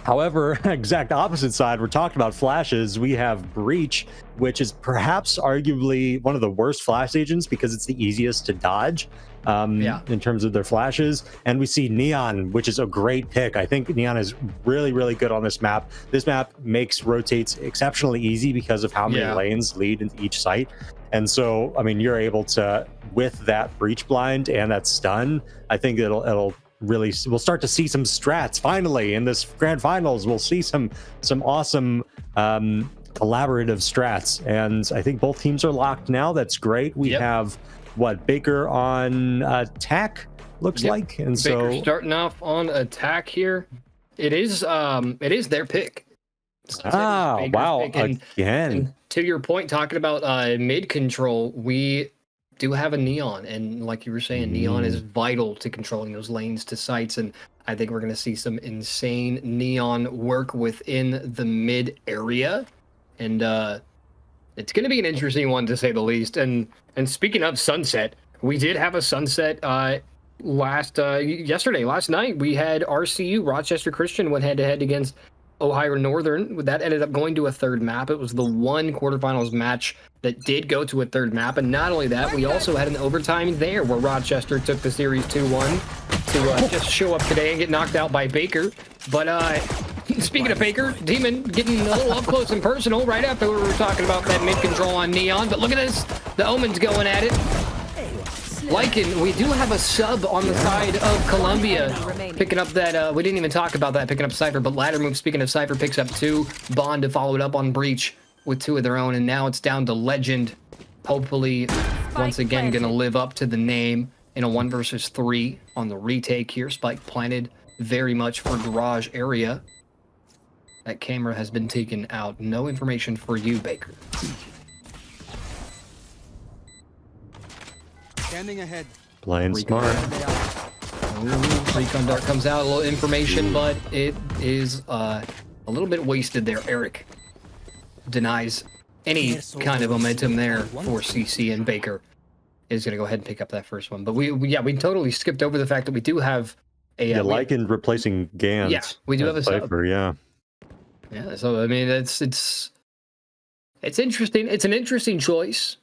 Speaker 2: However, exact opposite side, we're talking about flashes. We have Breach, which is perhaps arguably one of the worst flash agents because it's the easiest to dodge in terms of their flashes. And we see Neon, which is a great pick. I think Neon is really, really good on this map. This map makes rotates exceptionally easy because of how many lanes lead into each site. And so, I mean, you're able to, with that Breach blind and that stun, I think it'll really, we'll start to see some strats finally in this grand finals. We'll see some awesome collaborative strats, and I think both teams are locked now. That's great. We have Baker on attack, looks like, and
Speaker 1: Baker
Speaker 2: so
Speaker 1: starting off on attack here. It is their pick.
Speaker 2: Wow,
Speaker 1: pick. And to your point, talking about mid control, we do have a Neon, and like you were saying, Neon is vital to controlling those lanes to sites, and I think we're going to see some insane Neon work within the mid area, and it's going to be an interesting one to say the least. And speaking of Sunset, we did have a Sunset last night. We had RCU, Rochester Christian, went head to head against Ohio Northern. That ended up going to a third map. It was the one quarterfinals match that did go to a third map. And not only that, we also had an overtime there where Rochester took the series 2-1 to just show up today and get knocked out by Baker. But speaking of Baker, Demon getting a little up close and personal right after we were talking about that mid control on Neon. But look at this, the Omen's going at it. Lycan, we do have a sub on the side of Columbia.
Speaker 3: remaining.
Speaker 1: Picking up that, we didn't even talk about that, picking up Cypher, but ladder move, speaking of Cypher, picks up 2. Bond to follow it up on Breach with 2 of their own, and now it's down to Legend. Hopefully, once again, going to live up to the name in a 1 versus 3 on the retake here. Spike planted very much for garage area. That camera has been taken out. No information for you, Baker.
Speaker 5: Scanning ahead.
Speaker 2: Playing
Speaker 1: Recon.
Speaker 2: smart.
Speaker 1: Recon Dart comes out, a little information, but it is a little bit wasted there. Eric denies any kind of momentum there for CC, and Baker is going to go ahead and pick up that first one. But we totally skipped over the fact that we do have a
Speaker 2: Yeah, Lycan replacing Gans.
Speaker 1: Yeah, we do have a sub.
Speaker 2: Cypher, yeah.
Speaker 1: Yeah, so I mean it's interesting. It's an interesting choice.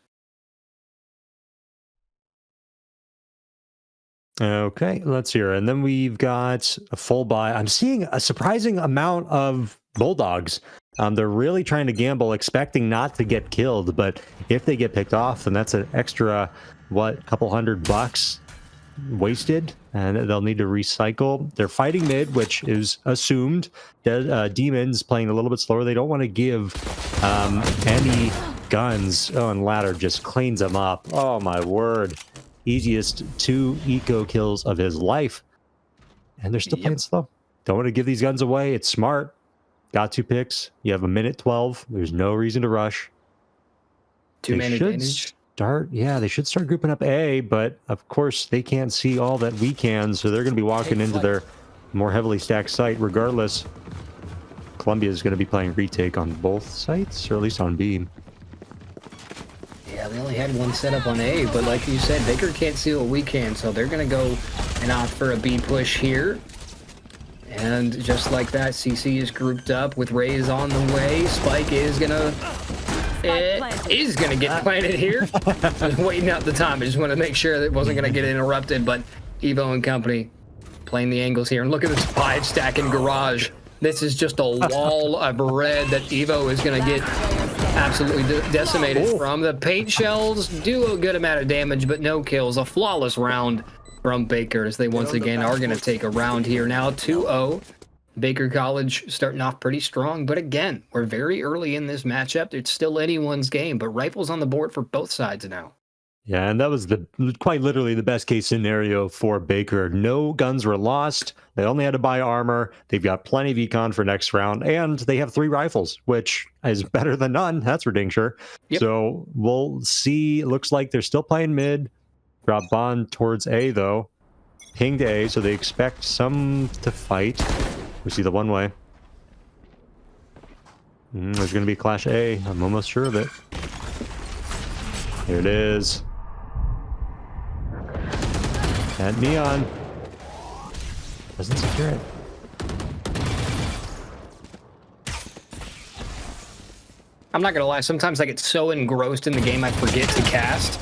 Speaker 2: Okay, let's hear. And then we've got a full buy. I'm seeing a surprising amount of Bulldogs. They're really trying to gamble, expecting not to get killed. But if they get picked off, then that's an extra, couple $100 wasted, and they'll need to recycle. They're fighting mid, which is assumed. Demons playing a little bit slower. They don't want to give any guns. Oh, and Ladder just cleans them up. Oh my word. Easiest 2 eco kills of his life. And they're still playing slow. Don't want to give these guns away. It's smart. Got 2 picks. You have a minute 12. There's no reason to rush.
Speaker 1: 2-man advantage.
Speaker 2: They should start grouping up A, but of course they can't see all that we can, so they're going to be walking into their more heavily stacked site regardless. Columbia is going to be playing retake on both sites, or at least on B.
Speaker 1: Yeah, they only had one setup on A, but like you said, Baker can't see what we can, so they're going to go and opt for a B push here. And just like that, CC is grouped up with Rays on the way. Spike is going to get planted here. Just waiting out the time. I just want to make sure that it wasn't going to get interrupted, but Evo and company playing the angles here. And look at this 5 stack in garage. This is just a wall of red that Evo is going to get absolutely decimated from. The paint shells do a good amount of damage, but no kills. A flawless round from Baker as they once again are going to take a round here now. 2-0. Baker College starting off pretty strong, but again, we're very early in this matchup. It's still anyone's game, but rifles on the board for both sides now.
Speaker 2: Yeah, and that was quite literally the best case scenario for Baker. No guns were lost. They only had to buy armor. They've got plenty of econ for next round, and they have 3 rifles, which is better than none. That's for dang sure. Yep. So we'll see. Looks like they're still playing mid. Drop Bond towards A, though. Pinged A, so they expect some to fight. We see the one way. There's going to be Clash A. I'm almost sure of it. Here it is. At Neon. Doesn't secure it.
Speaker 1: I'm not gonna lie, sometimes I get so engrossed in the game I forget to cast.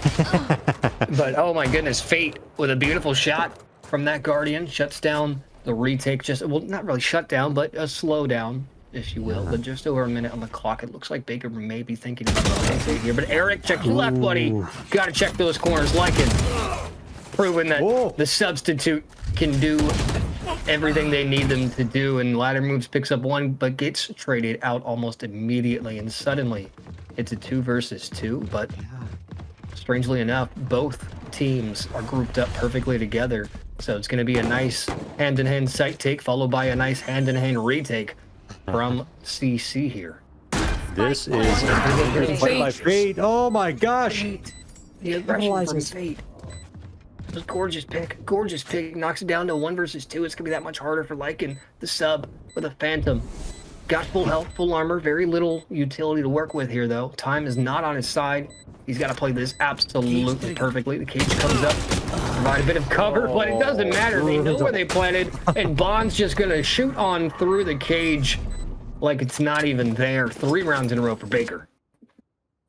Speaker 1: But oh my goodness, Fate with a beautiful shot from that Guardian shuts down the retake. Just, well, not really shut down, but a slow down, if you will. But just over a minute on the clock. It looks like Baker may be thinking about the retake here. But Eric, check your left, buddy. Gotta check those corners. Lycan proving that the substitute can do everything they need them to do, and ladder moves, picks up 1, but gets traded out almost immediately, and suddenly it's a 2 versus 2. But strangely enough, both teams are grouped up perfectly together, so it's going to be a nice hand-in-hand site take followed by a nice hand-in-hand retake from CC here.
Speaker 2: This is a fight by Fate. Oh my gosh!
Speaker 1: The aggression from Fate. Just gorgeous pick, knocks it down to 1 versus 2. It's gonna be that much harder for Lycan. The sub with a Phantom. Got full health, full armor, very little utility to work with here though. Time is not on his side. He's got to play this absolutely perfectly. The cage comes up, provide a bit of cover, but it doesn't matter. They know where they planted, and Bond's just gonna shoot on through the cage like it's not even there. 3 rounds in a row for Baker.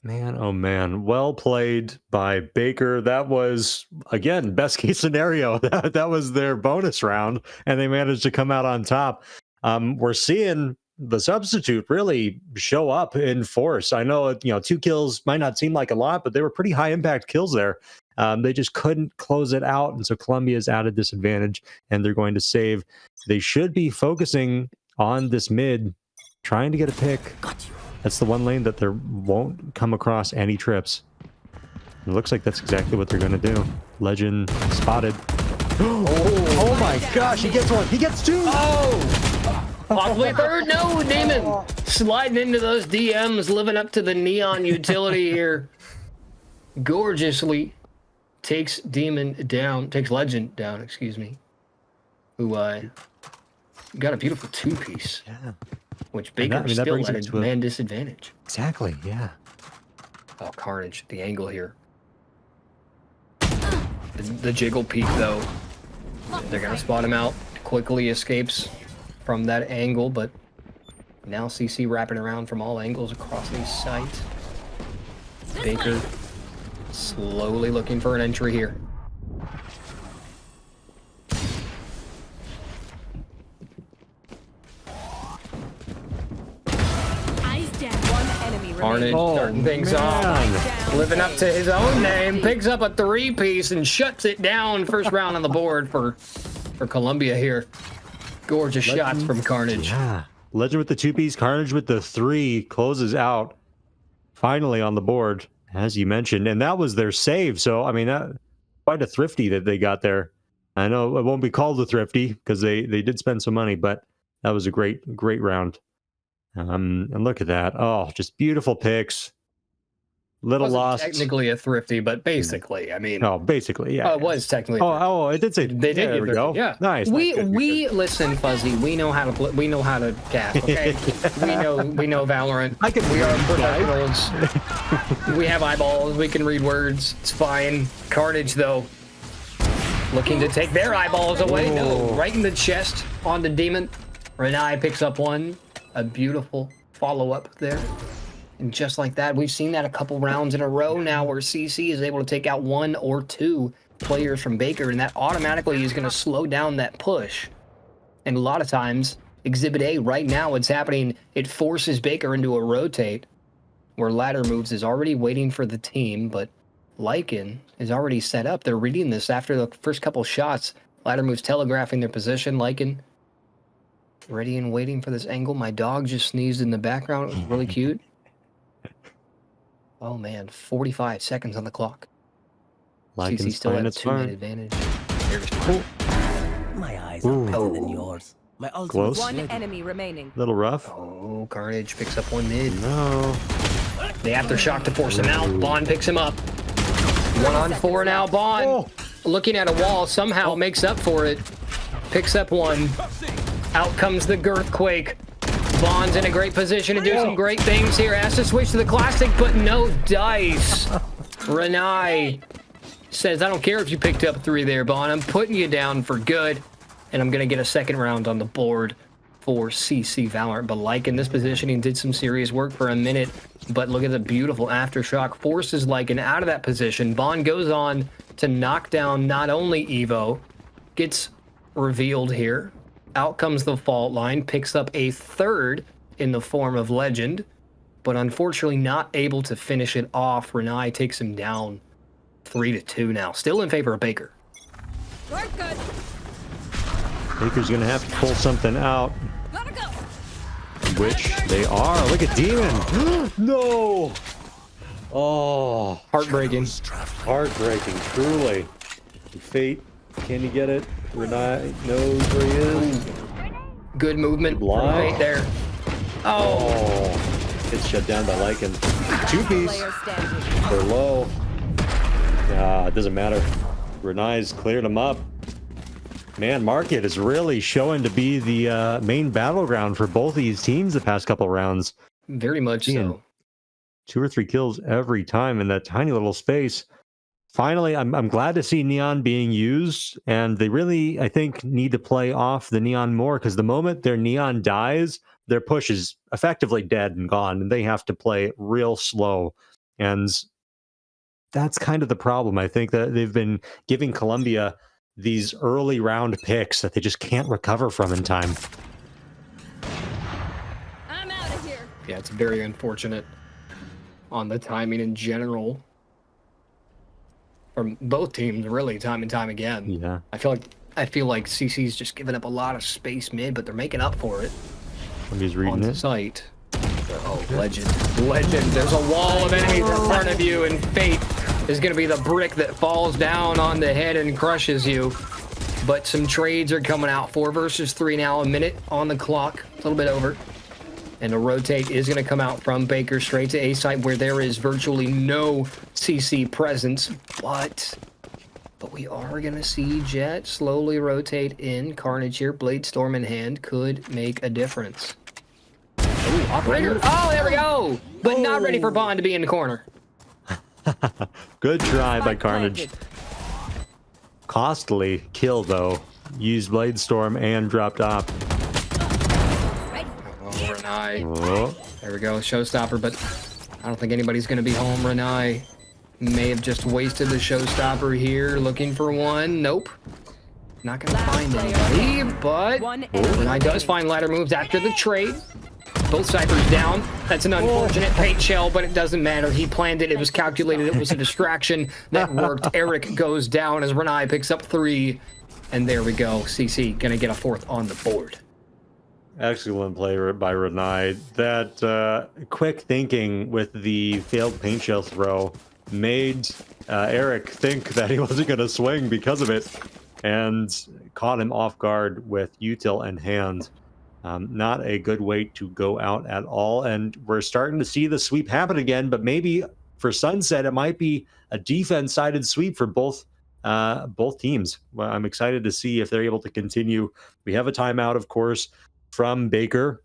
Speaker 2: Man, oh man. Well played by Baker. That was, again, best case scenario. That was their bonus round, and they managed to come out on top. We're seeing the substitute really show up in force. I know, 2 kills might not seem like a lot, but they were pretty high impact kills there. They just couldn't close it out, and so Colombia's at a disadvantage, and they're going to save. They should be focusing on this mid, trying to get a pick. That's the one lane that there won't come across any trips. It looks like that's exactly what they're going to do. Legend spotted. Oh my gosh, he gets one. He gets two.
Speaker 1: Oh! Possibly third? No, Demon! Sliding into those DMs, living up to the neon utility here. Gorgeously takes Demon down, takes Legend down, excuse me. Who got a beautiful two-piece.
Speaker 2: Yeah.
Speaker 1: Which Baker still at a man disadvantage.
Speaker 2: Exactly, yeah.
Speaker 1: Oh, Carnage, the angle here. The jiggle peek, though. They're going to spot him out. Quickly escapes from that angle, but now CC wrapping around from all angles across the site. Baker slowly looking for an entry here.
Speaker 4: Eyes down.
Speaker 3: One enemy
Speaker 1: Carnage
Speaker 3: remaining.
Speaker 1: starting things off. Living up to his own name. Picks up a three-piece and shuts it down. First round on the board for Colombia here. Gorgeous shots from Carnage.
Speaker 2: Yeah. Legend with the two-piece, Carnage with the three, closes out. Finally on the board, as you mentioned. And that was their save. So, I mean, quite a thrifty that they got there. I know it won't be called a thrifty because they did spend some money, but that was a great round. And look at that. Oh, just beautiful picks. Little lost.
Speaker 1: Technically a thrifty, but basically, I mean.
Speaker 2: Oh, basically, yeah.
Speaker 1: Oh, it was technically.
Speaker 2: Oh, it did say
Speaker 1: they did.
Speaker 2: There we go.
Speaker 1: Yeah,
Speaker 2: nice.
Speaker 1: We listen, Fuzzy. We know how to play. We know how to cast. Okay, we know Valorant. We are professionals. We have eyeballs. We can read words. It's fine. Carnage, though, looking to take their eyeballs away. No, right in the chest on the Demon. Renai picks up one. A beautiful follow-up there. And just like that, we've seen that a couple rounds in a row now where CC is able to take out one or two players from Baker, and that automatically is going to slow down that push. And a lot of times, Exhibit A, right now, what's happening, it forces Baker into a rotate where ladder moves is already waiting for the team, but Lycan is already set up. They're reading this after the first couple shots. Ladder moves telegraphing their position. Lycan ready and waiting for this angle. My dog just sneezed in the background. It was really cute. Oh man, 45 seconds on the clock. CC still at a 2-minute advantage. Cool.
Speaker 6: My eyes are better than yours. My
Speaker 2: Close.
Speaker 3: One enemy remaining.
Speaker 2: Little rough.
Speaker 1: Oh, Carnage picks up one mid.
Speaker 2: No.
Speaker 1: The aftershock to force him out. Bond picks him up. 1-on-4 now. Bond looking at a wall, somehow makes up for it. Picks up one. Out comes the Girthquake. Bond's in a great position to do some great things here. Has to switch to the classic, but no dice. Renai says, I don't care if you picked up 3 there, Bond. I'm putting you down for good. And I'm going to get a second round on the board for CC Valorant. But Lycan, this positioning did some serious work for a minute. But look at the beautiful aftershock. Forces Lycan out of that position. Bond goes on to knock down not only Evo, gets revealed here. Out comes the fault line, picks up a third in the form of Legend, but unfortunately not able to finish it off. Renai takes him down 3-2 now. Still in favor of Baker.
Speaker 4: We're good.
Speaker 2: Baker's going to have to pull something out,
Speaker 4: Gotta go.
Speaker 2: which they are. Look at Demon. No. Oh,
Speaker 1: Heartbreaking.
Speaker 2: heartbreaking, truly. Fate, can you get it? Renai knows where he is.
Speaker 1: Good movement from
Speaker 2: Blind.
Speaker 1: Fate there.
Speaker 2: Oh, it's shut down by Lycan. Two-piece.
Speaker 3: Player standing.
Speaker 2: They're low. It doesn't matter. Renai's cleared him up. Man, Market is really showing to be the main battleground for both of these teams the past couple rounds.
Speaker 1: Very much so.
Speaker 2: 2 or 3 kills every time in that tiny little space. Finally, I'm glad to see Neon being used, and they really, I think, need to play off the Neon more, because the moment their Neon dies, their push is effectively dead and gone, and they have to play it real slow. And that's kind of the problem. I think that they've been giving Colombia these early round picks that they just can't recover from in time.
Speaker 4: I'm out of here.
Speaker 1: Yeah, it's very unfortunate on the timing in general. from both teams, really, time and time again.
Speaker 2: Yeah.
Speaker 1: I feel like CC's just giving up a lot of space mid, but they're making up for it
Speaker 2: Somebody's reading
Speaker 1: on
Speaker 2: it.
Speaker 1: site. Oh, legend. There's a wall of enemies in front of you, and fate is going to be the brick that falls down on the head and crushes you. But some trades are coming out. 4 versus 3 now, a minute on the clock, a little bit over. And a rotate is going to come out from Baker straight to A site where there is virtually no CC presence. But we are going to see Jet slowly rotate in. Carnage here, Blade Storm in hand, could make a difference. Ooh, operator. Oh, there we go. But not ready for Bond to be in the corner.
Speaker 2: Good try by
Speaker 3: Spike
Speaker 2: Carnage.
Speaker 3: planted.
Speaker 2: Costly kill, though. Used Blade Storm and dropped off.
Speaker 1: Oh, Renai.
Speaker 2: Oh.
Speaker 1: There we go, showstopper, but I don't think anybody's going to be home. Renai may have just wasted the showstopper here, looking for one. Nope. Not going to find anybody, but
Speaker 3: One enemy
Speaker 1: Renai does
Speaker 3: remaining.
Speaker 1: find ladder moves after the trade. Both ciphers down. That's an unfortunate paint shell, but it doesn't matter. He planned it. It was calculated. It was a distraction that worked. Eric goes down as Renai picks up 3. And there we go. CC going to get a 4th on the board.
Speaker 2: Excellent play by Renai. That quick thinking with the failed paint shell throw made Eric think that he wasn't going to swing because of it, and caught him off guard with util in hand. Not a good way to go out at all, and we're starting to see the sweep happen again, but maybe for Sunset it might be a defense-sided sweep for both teams. Well, I'm excited to see if they're able to continue. We have a timeout, of course, from Baker,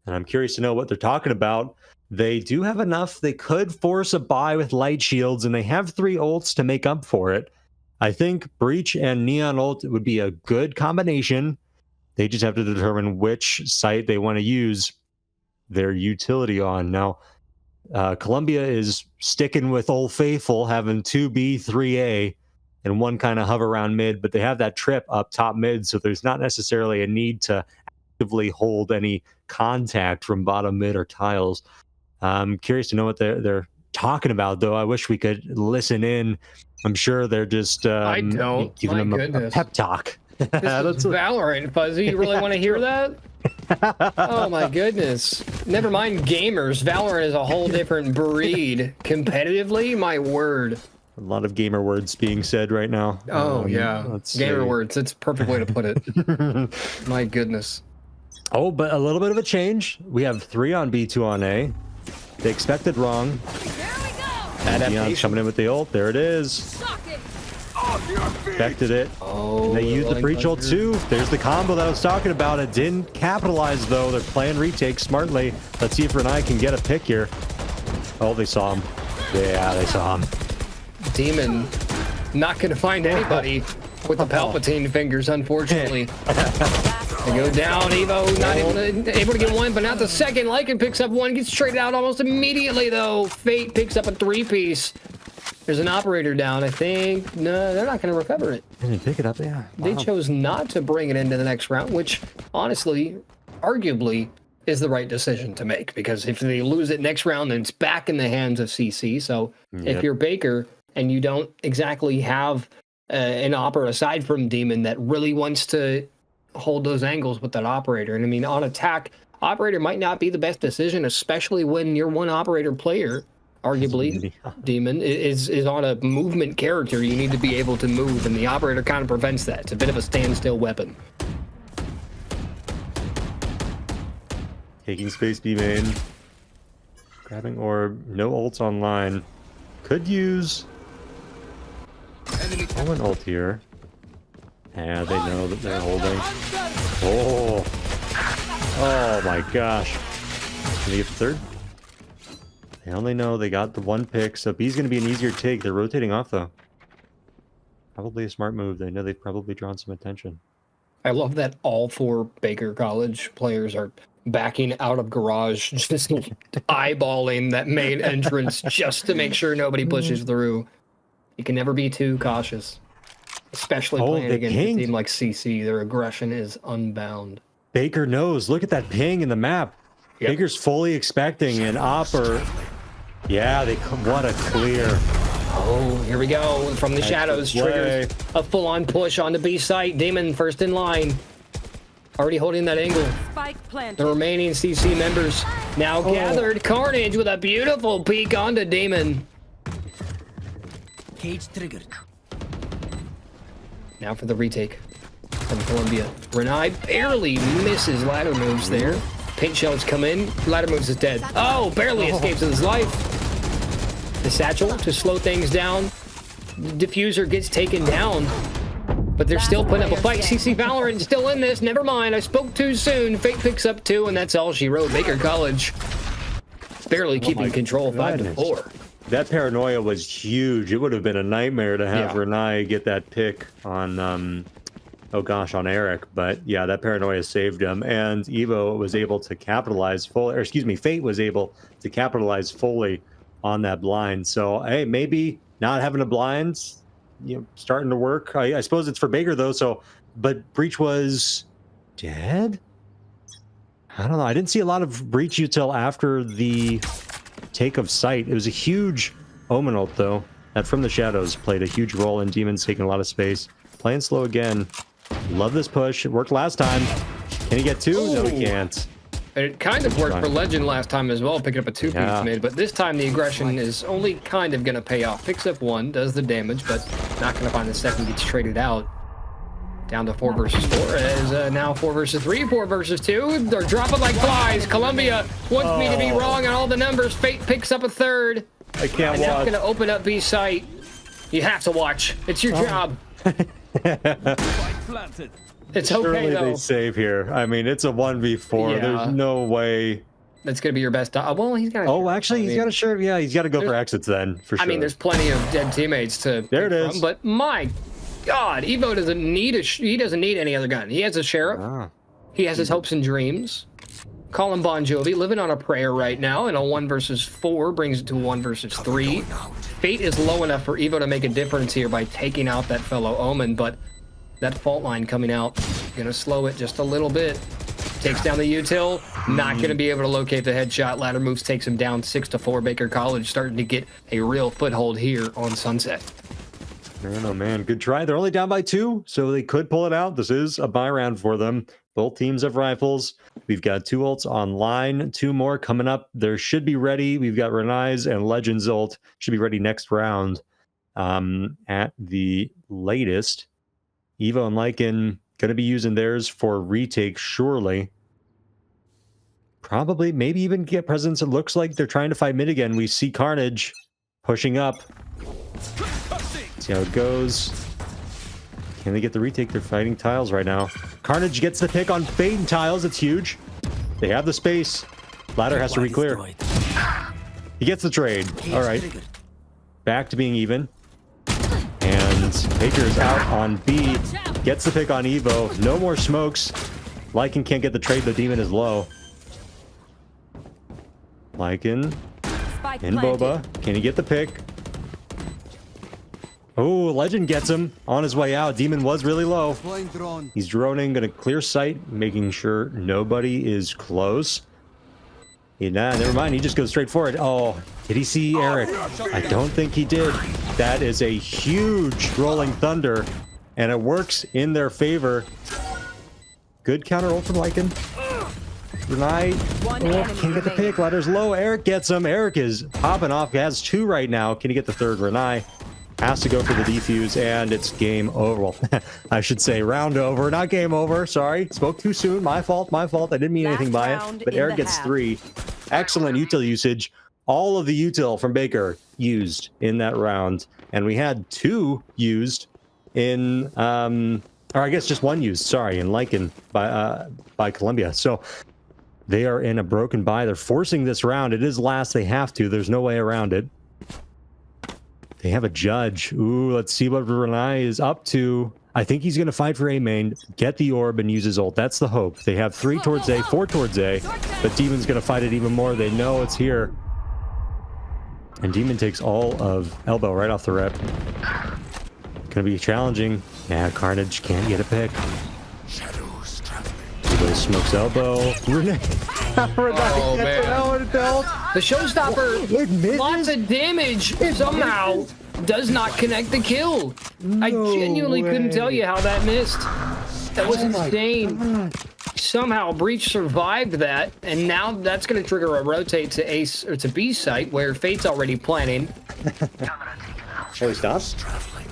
Speaker 2: and I'm curious to know what they're talking about. They do have enough. They could force a buy with light shields, and they have 3 ults to make up for it. I think Breach and Neon ult would be a good combination. They just have to determine which site they want to use their utility on. Now, Columbia is sticking with Old Faithful, having 2B, 3A, and one kind of hover around mid, but they have that trip up top mid, so there's not necessarily a need to actively hold any contact from bottom mid or tiles. I'm curious to know what they're talking about, though. I wish we could listen in. I'm sure they're just
Speaker 1: I don't.
Speaker 2: giving
Speaker 1: My
Speaker 2: them a
Speaker 1: goodness.
Speaker 2: pep talk.
Speaker 1: This is Valorant, Fuzzy. You really want to hear that? Oh my goodness. Never mind gamers. Valorant is a whole different breed. Competitively, my word.
Speaker 2: A lot of gamer words being said right now.
Speaker 1: Oh yeah.
Speaker 2: Let's
Speaker 1: Gamer
Speaker 2: see.
Speaker 1: words. It's a perfect way to put it. My goodness.
Speaker 2: Oh, but a little bit of a change. We have 3 on B, 2 on A. They expected wrong.
Speaker 4: Here we go.
Speaker 2: Neon's
Speaker 1: Adaptation.
Speaker 2: coming in with the ult. There it is.
Speaker 4: Sock it.
Speaker 2: Expected it.
Speaker 1: Oh,
Speaker 2: They used the breach ult too. There's the combo that I was talking about. It didn't capitalize though. They're playing retake smartly. Let's see if Renai can get a pick here. Oh, they saw him. Yeah, they saw him.
Speaker 1: Demon not going to find anybody with the Palpatine fingers, unfortunately. They go down. Evo not able to get one, but not the second. Lycan picks up one, gets traded out almost immediately, though. Fate picks up a 3-piece. There's an operator down, I think. No, they're not going to recover it.
Speaker 2: Didn't he pick it up? Yeah.
Speaker 1: They
Speaker 2: Wow.
Speaker 1: chose not to bring it into the next round, which honestly, arguably, is the right decision to make. Because if they lose it next round, then it's back in the hands of CC. So
Speaker 2: Yep.
Speaker 1: if you're Baker and you don't exactly have an operator aside from Demon that really wants to hold those angles with that operator, and I mean, on attack, operator might not be the best decision, especially when your one operator player, arguably, Demon, is on a movement character. You need to be able to move, and the operator kind of prevents that. It's a bit of a standstill weapon.
Speaker 2: Taking space B main. Grabbing orb. No ults online. Could use an ult here. Yeah, they know that they're holding. Oh. Oh my gosh. Can they get the third? They only know they got the 1 pick, so B's going to be an easier take. They're rotating off, though. Probably a smart move. They know they've probably drawn some attention.
Speaker 1: I love that all 4 Baker College players are backing out of garage, just eyeballing that main entrance just to make sure nobody pushes through. You can never be too cautious, especially playing
Speaker 2: they
Speaker 1: against
Speaker 2: pinged.
Speaker 1: a team like CC. Their aggression is unbound.
Speaker 2: Baker knows. Look at that ping in the map.
Speaker 1: Yep.
Speaker 2: Baker's fully expecting an op or... Yeah, what a clear.
Speaker 1: Oh, here we go. From the shadows,
Speaker 2: play.
Speaker 1: triggers a full-on push on the B site. Damon first in line. Already holding that angle.
Speaker 3: Spike planted.
Speaker 1: The remaining CC members now gathered. Carnage with a beautiful peek onto Damon.
Speaker 6: Cage triggered.
Speaker 1: Now for the retake from Columbia. Renai barely misses ladder moves there. Paint shells come in. Ladder moves is dead. Oh, barely escapes with his life. The satchel to slow things down. Diffuser gets taken down. But they're still putting up a fight. CC Valorant still in this. Never mind. I spoke too soon. Fate picks up 2, and that's all she wrote. Baker College barely keeping control. 5-4.
Speaker 2: That paranoia was huge. It would have been a nightmare to have Renai get that pick on, oh gosh, on Eric. But yeah, that paranoia saved him. And Evo was able to capitalize fully, or excuse me, Fate was able to capitalize fully on that blind. So, hey, maybe not having a blind, you know, starting to work. I suppose it's for Baker though. So, but Breach was dead. I don't know. I didn't see a lot of Breach util after the take of sight. It was a huge Omen ult though. That from the shadows played a huge role in Demons taking a lot of space. Playing slow again. Love this push. It worked last time. Can he get 2? No, he can't.
Speaker 1: It kind of worked for Legend last time as well, picking up a 2-piece mid, but this time the aggression is only kind of going to pay off. Picks up 1, does the damage, but not going to find the second, gets traded out. Down to 4 versus 4, as now 4 versus 3, 4 versus 2. They're dropping like flies. Columbia wants me to be wrong on all the numbers. Fate picks up a 3rd.
Speaker 2: I can't
Speaker 1: and
Speaker 2: watch.
Speaker 1: that's going to open up B site. You have to watch. It's your job. It's okay,
Speaker 2: Surely
Speaker 1: though.
Speaker 2: they save here. I mean, it's a 1v4.
Speaker 1: Yeah.
Speaker 2: There's no way.
Speaker 1: That's going to be your best. Well, he's got.
Speaker 2: Oh, actually, he's got a shirt. Yeah, he's got to go for exits then, for sure.
Speaker 1: I mean, there's plenty of dead teammates to.
Speaker 2: There it
Speaker 1: pick
Speaker 2: is.
Speaker 1: from, but my God, Evo doesn't need he doesn't need any other gun. He has a sheriff.
Speaker 2: Ah.
Speaker 1: He has his hopes and dreams. Call him Bon Jovi, living on a prayer right now, and a 1 versus 4 brings it to 1 versus 3. Fate is low enough for Evo to make a difference here by taking out that fellow Omen, but that fault line coming out, gonna slow it just a little bit. Takes down the util, not gonna be able to locate the headshot. Ladder moves takes him down 6-4. Baker College starting to get a real foothold here on Sunset.
Speaker 2: Man, oh man, good try. They're only down by 2, so they could pull it out. This is a buy round for them. Both teams have rifles. We've got 2 ults online, 2 more coming up. There should be ready. We've got Renai's and Legends ult. Should be ready next round at the latest. Evo and Lycan going to be using theirs for retake, surely. Probably, maybe even get presence. It looks like they're trying to fight mid again. We see Carnage pushing up. See how it goes. Can they get the retake? They're fighting tiles right now. Carnage gets the pick on Fate and tiles. It's huge. They have the space. Ladder has to re-clear. He gets the trade. All right. Back to being even. And Baker's out on B. Gets the pick on Evo. No more smokes. Lycan can't get the trade. The demon is low. Lycan
Speaker 3: Spike
Speaker 2: in
Speaker 3: planted.
Speaker 2: Boba. Can he get the pick? Oh, Legend gets him on his way out. Demon was really low.
Speaker 5: Flying drone.
Speaker 2: He's droning, gonna clear sight, making sure nobody is close. Nah, never mind. He just goes straight for it. Oh, did he see Eric? I don't think he did. That is a huge rolling thunder, and it works in their favor. Good counter ult from Lycan. Renai can't get the pick. Ladder's low. Eric gets him. Eric is popping off. He has 2 right now. Can he get the 3rd? Renai has to go for the defuse, and it's game over. Well, I should say round over, not game over. Sorry, spoke too soon. My fault. I didn't mean anything by it. But Eric gets 3. Excellent util usage. All of the util from Baker used in that round, and we had 2 used in, or I guess just 1 used. Sorry, in Lycan by Columbia. So they are in a broken buy. They're forcing this round. It is last. They have to. There's no way around it. They have a judge. Ooh, let's see what Renai is up to. I think he's going to fight for A main, get the orb, and use his ult. That's the hope. They have 3 towards A, 4 towards A, but Demon's going to fight it even more. They know it's here. And Demon takes all of Elbow right off the rep. Going to be challenging. Yeah, Carnage can't get a pick. Evo smokes Elbow.
Speaker 1: Oh, man. The showstopper, lots of damage somehow. does not connect the kill. I genuinely couldn't tell you how that missed. That was insane. Somehow Breach survived that, and now that's going to trigger a rotate to Ace or to B site where Fate's already planning.
Speaker 2: Oh, he stops?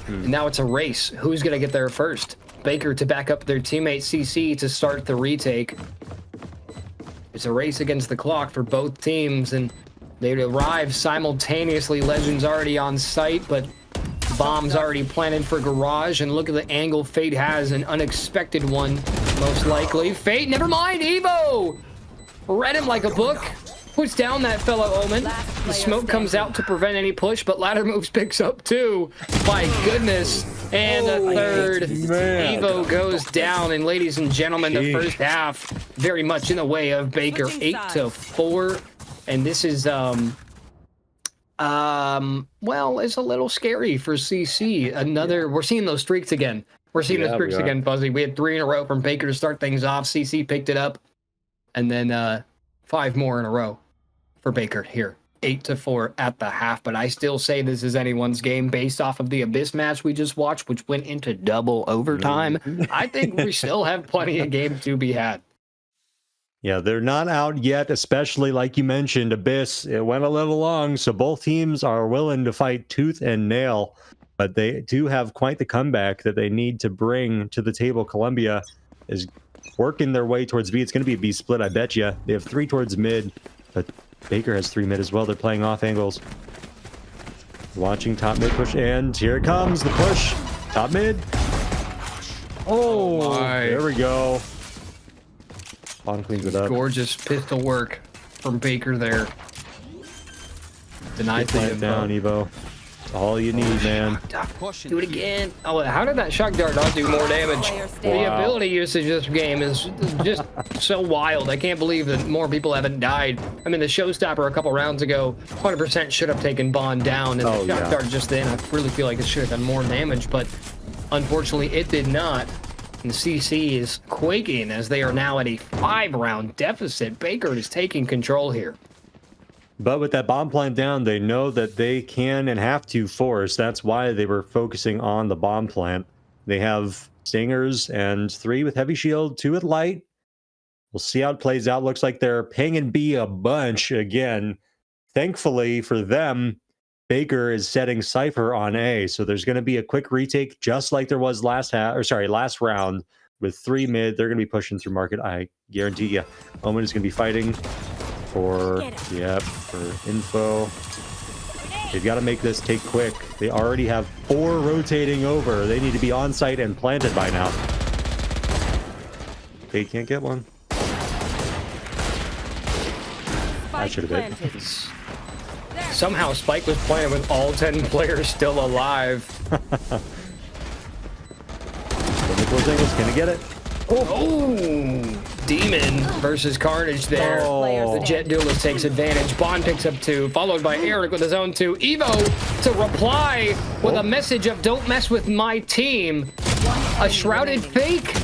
Speaker 1: And now it's a race. Who's going to get there first? Baker to back up their teammate CC to start the retake. It's a race against the clock for both teams, and they arrive simultaneously. Legends already on site, but bombs already planted for garage, and look at the angle Fate has, an unexpected one, most likely. Fate, never mind, Evo! Read him like a book. Puts down that fellow Omen. The smoke comes out to prevent any push, but ladder moves picks up too. My goodness. And a third. Evo goes down, and ladies and gentlemen, the first half very much in the way of Baker, 8-4. And this is well, it's a little scary for CC. We're seeing those streaks again. We're seeing those streaks again, Fuzzy. We had 3 in a row from Baker to start things off. CC picked it up, and then 5 more in a row for Baker here. 8-4 at the half, but I still say this is anyone's game based off of the Abyss match we just watched, which went into double overtime. I think we still have plenty of game to be had.
Speaker 2: Yeah, they're not out yet, especially like you mentioned, Abyss. It went a little long, so both teams are willing to fight tooth and nail, but they do have quite the comeback that they need to bring to the table. Columbia is working their way towards B. It's going to be a B split, I bet you. They have 3 towards mid, but Baker has 3 mid as well. They're playing off angles. Watching top mid push, and here it comes, the push. Top mid. Oh, there we go. Spawn cleans it up.
Speaker 1: Gorgeous pistol work from Baker there. Denied the
Speaker 2: down, Evo. All you need, man.
Speaker 1: Do it again. Oh, how did that shock dart not do more damage? The ability usage this game is just so wild. I can't believe that more people haven't died. I mean, the showstopper a couple rounds ago 100% should have taken Bond down, and the shock dart just then, I really feel like it should have done more damage, but unfortunately it did not. And CC is quaking as they are now at a 5-round deficit. Baker is taking control here.
Speaker 2: But with that bomb plant down, they know that they can and have to force. That's why they were focusing on the bomb plant. They have Stingers and 3 with heavy shield, 2 with light. We'll see how it plays out. Looks like they're pinging B a bunch again. Thankfully for them, Baker is setting Cypher on A. So there's going to be a quick retake just like there was last round with 3 mid. They're going to be pushing through market. I guarantee you. Omen is going to be fighting for info. They've got to make this take quick. They already have 4 rotating over. They need to be on site and planted by now. They can't get one. I should have been.
Speaker 1: Somehow Spike was playing with all 10 players still alive.
Speaker 2: Can he get it?
Speaker 1: Oh, Demon versus Carnage there.
Speaker 2: Oh.
Speaker 1: The Jet Duelist takes advantage. Bond picks up 2, followed by Eric with his own 2. Evo to reply with a message of "Don't mess with my team." A shrouded fake.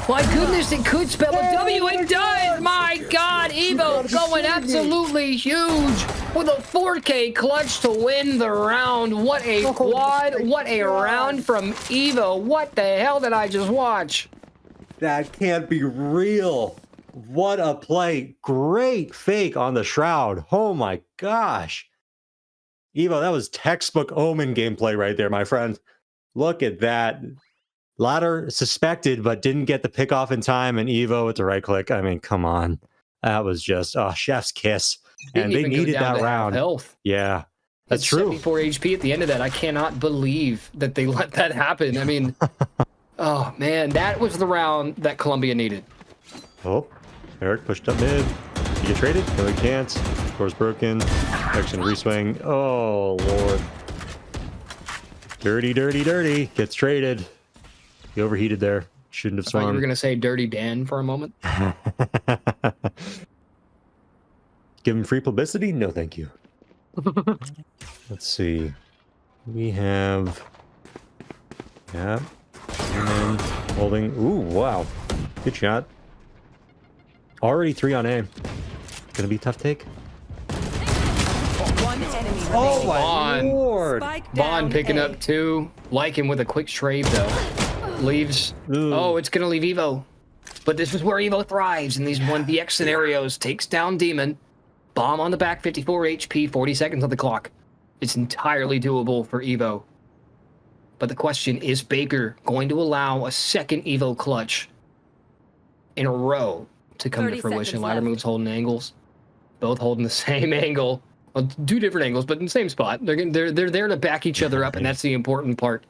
Speaker 1: My goodness, it could spell a W. It does. My God, Evo going absolutely huge with a 4K clutch to win the round. What a quad. What a round from Evo. What the hell did I just watch?
Speaker 2: That can't be real. What a play. Great fake on the shroud. Oh my gosh. Evo, that was textbook Omen gameplay right there, my friend. Look at that. Ladder suspected, but didn't get the pick off in time, and Evo with the right click. I mean, come on. That was just chef's kiss. And they needed that round.
Speaker 1: Health.
Speaker 2: Yeah, that's true.
Speaker 1: 74 HP at the end of that. I cannot believe that they let that happen. I mean, oh man, that was the round that Columbia needed.
Speaker 2: Oh, Eric pushed up mid. He get traded? No, he can't. Door's broken. Eric's gonna reswing. Oh lord. Dirty, dirty, dirty. Gets traded. He overheated there. Shouldn't have swung.
Speaker 1: I thought you were going to say Dirty Dan for a moment.
Speaker 2: Give him free publicity? No, thank you. Let's see. We have... Yeah. And then holding... Ooh, wow. Good shot. Already 3 on A. Gonna be a tough take.
Speaker 3: One enemy
Speaker 2: Oh
Speaker 3: remaining.
Speaker 2: my
Speaker 1: Vaughn.
Speaker 2: lord!
Speaker 3: Spike
Speaker 1: Vaughn
Speaker 3: down
Speaker 1: picking
Speaker 3: A.
Speaker 1: up 2. Like him with a quick trade, though. Leaves.
Speaker 2: Ooh.
Speaker 1: Oh, it's going to leave Evo. But this is where Evo thrives in these 1vx scenarios. Takes down Demon. Bomb on the back, 54 HP, 40 seconds on the clock. It's entirely doable for Evo. But the question, is Baker going to allow a second Evo clutch in a row to come to
Speaker 3: 30
Speaker 1: fruition?
Speaker 3: seconds
Speaker 1: Ladder
Speaker 3: left.
Speaker 1: moves holding angles. Both holding the same angle. Well, 2 different angles, but in the same spot. They're there to back each other up, and that's the important part.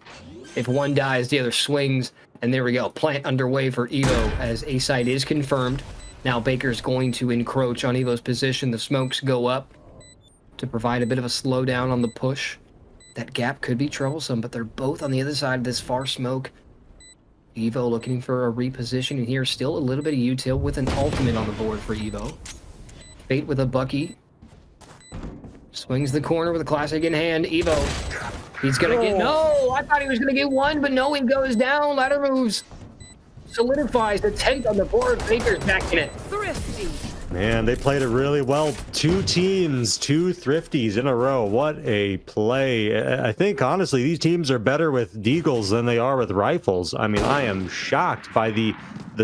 Speaker 1: If one dies, the other swings. And there we go. Plant underway for Evo as A side is confirmed. Now Baker's going to encroach on Evo's position. The smokes go up to provide a bit of a slowdown on the push. That gap could be troublesome, but they're both on the other side of this far smoke. Evo looking for a repositioning here. Still a little bit of util with an ultimate on the board for Evo. Fate with a Bucky. Swings the corner with a classic in hand. Evo. He's going to get... No! I thought he was going to get 1, but no, he goes down. Ladder moves. Solidifies the 10th on the board. Baker's back in it.
Speaker 3: Thrifty.
Speaker 2: Man, they played it really well. 2 teams, 2 thrifties in a row. What a play. I think, honestly, these teams are better with deagles than they are with rifles. I mean, I am shocked by the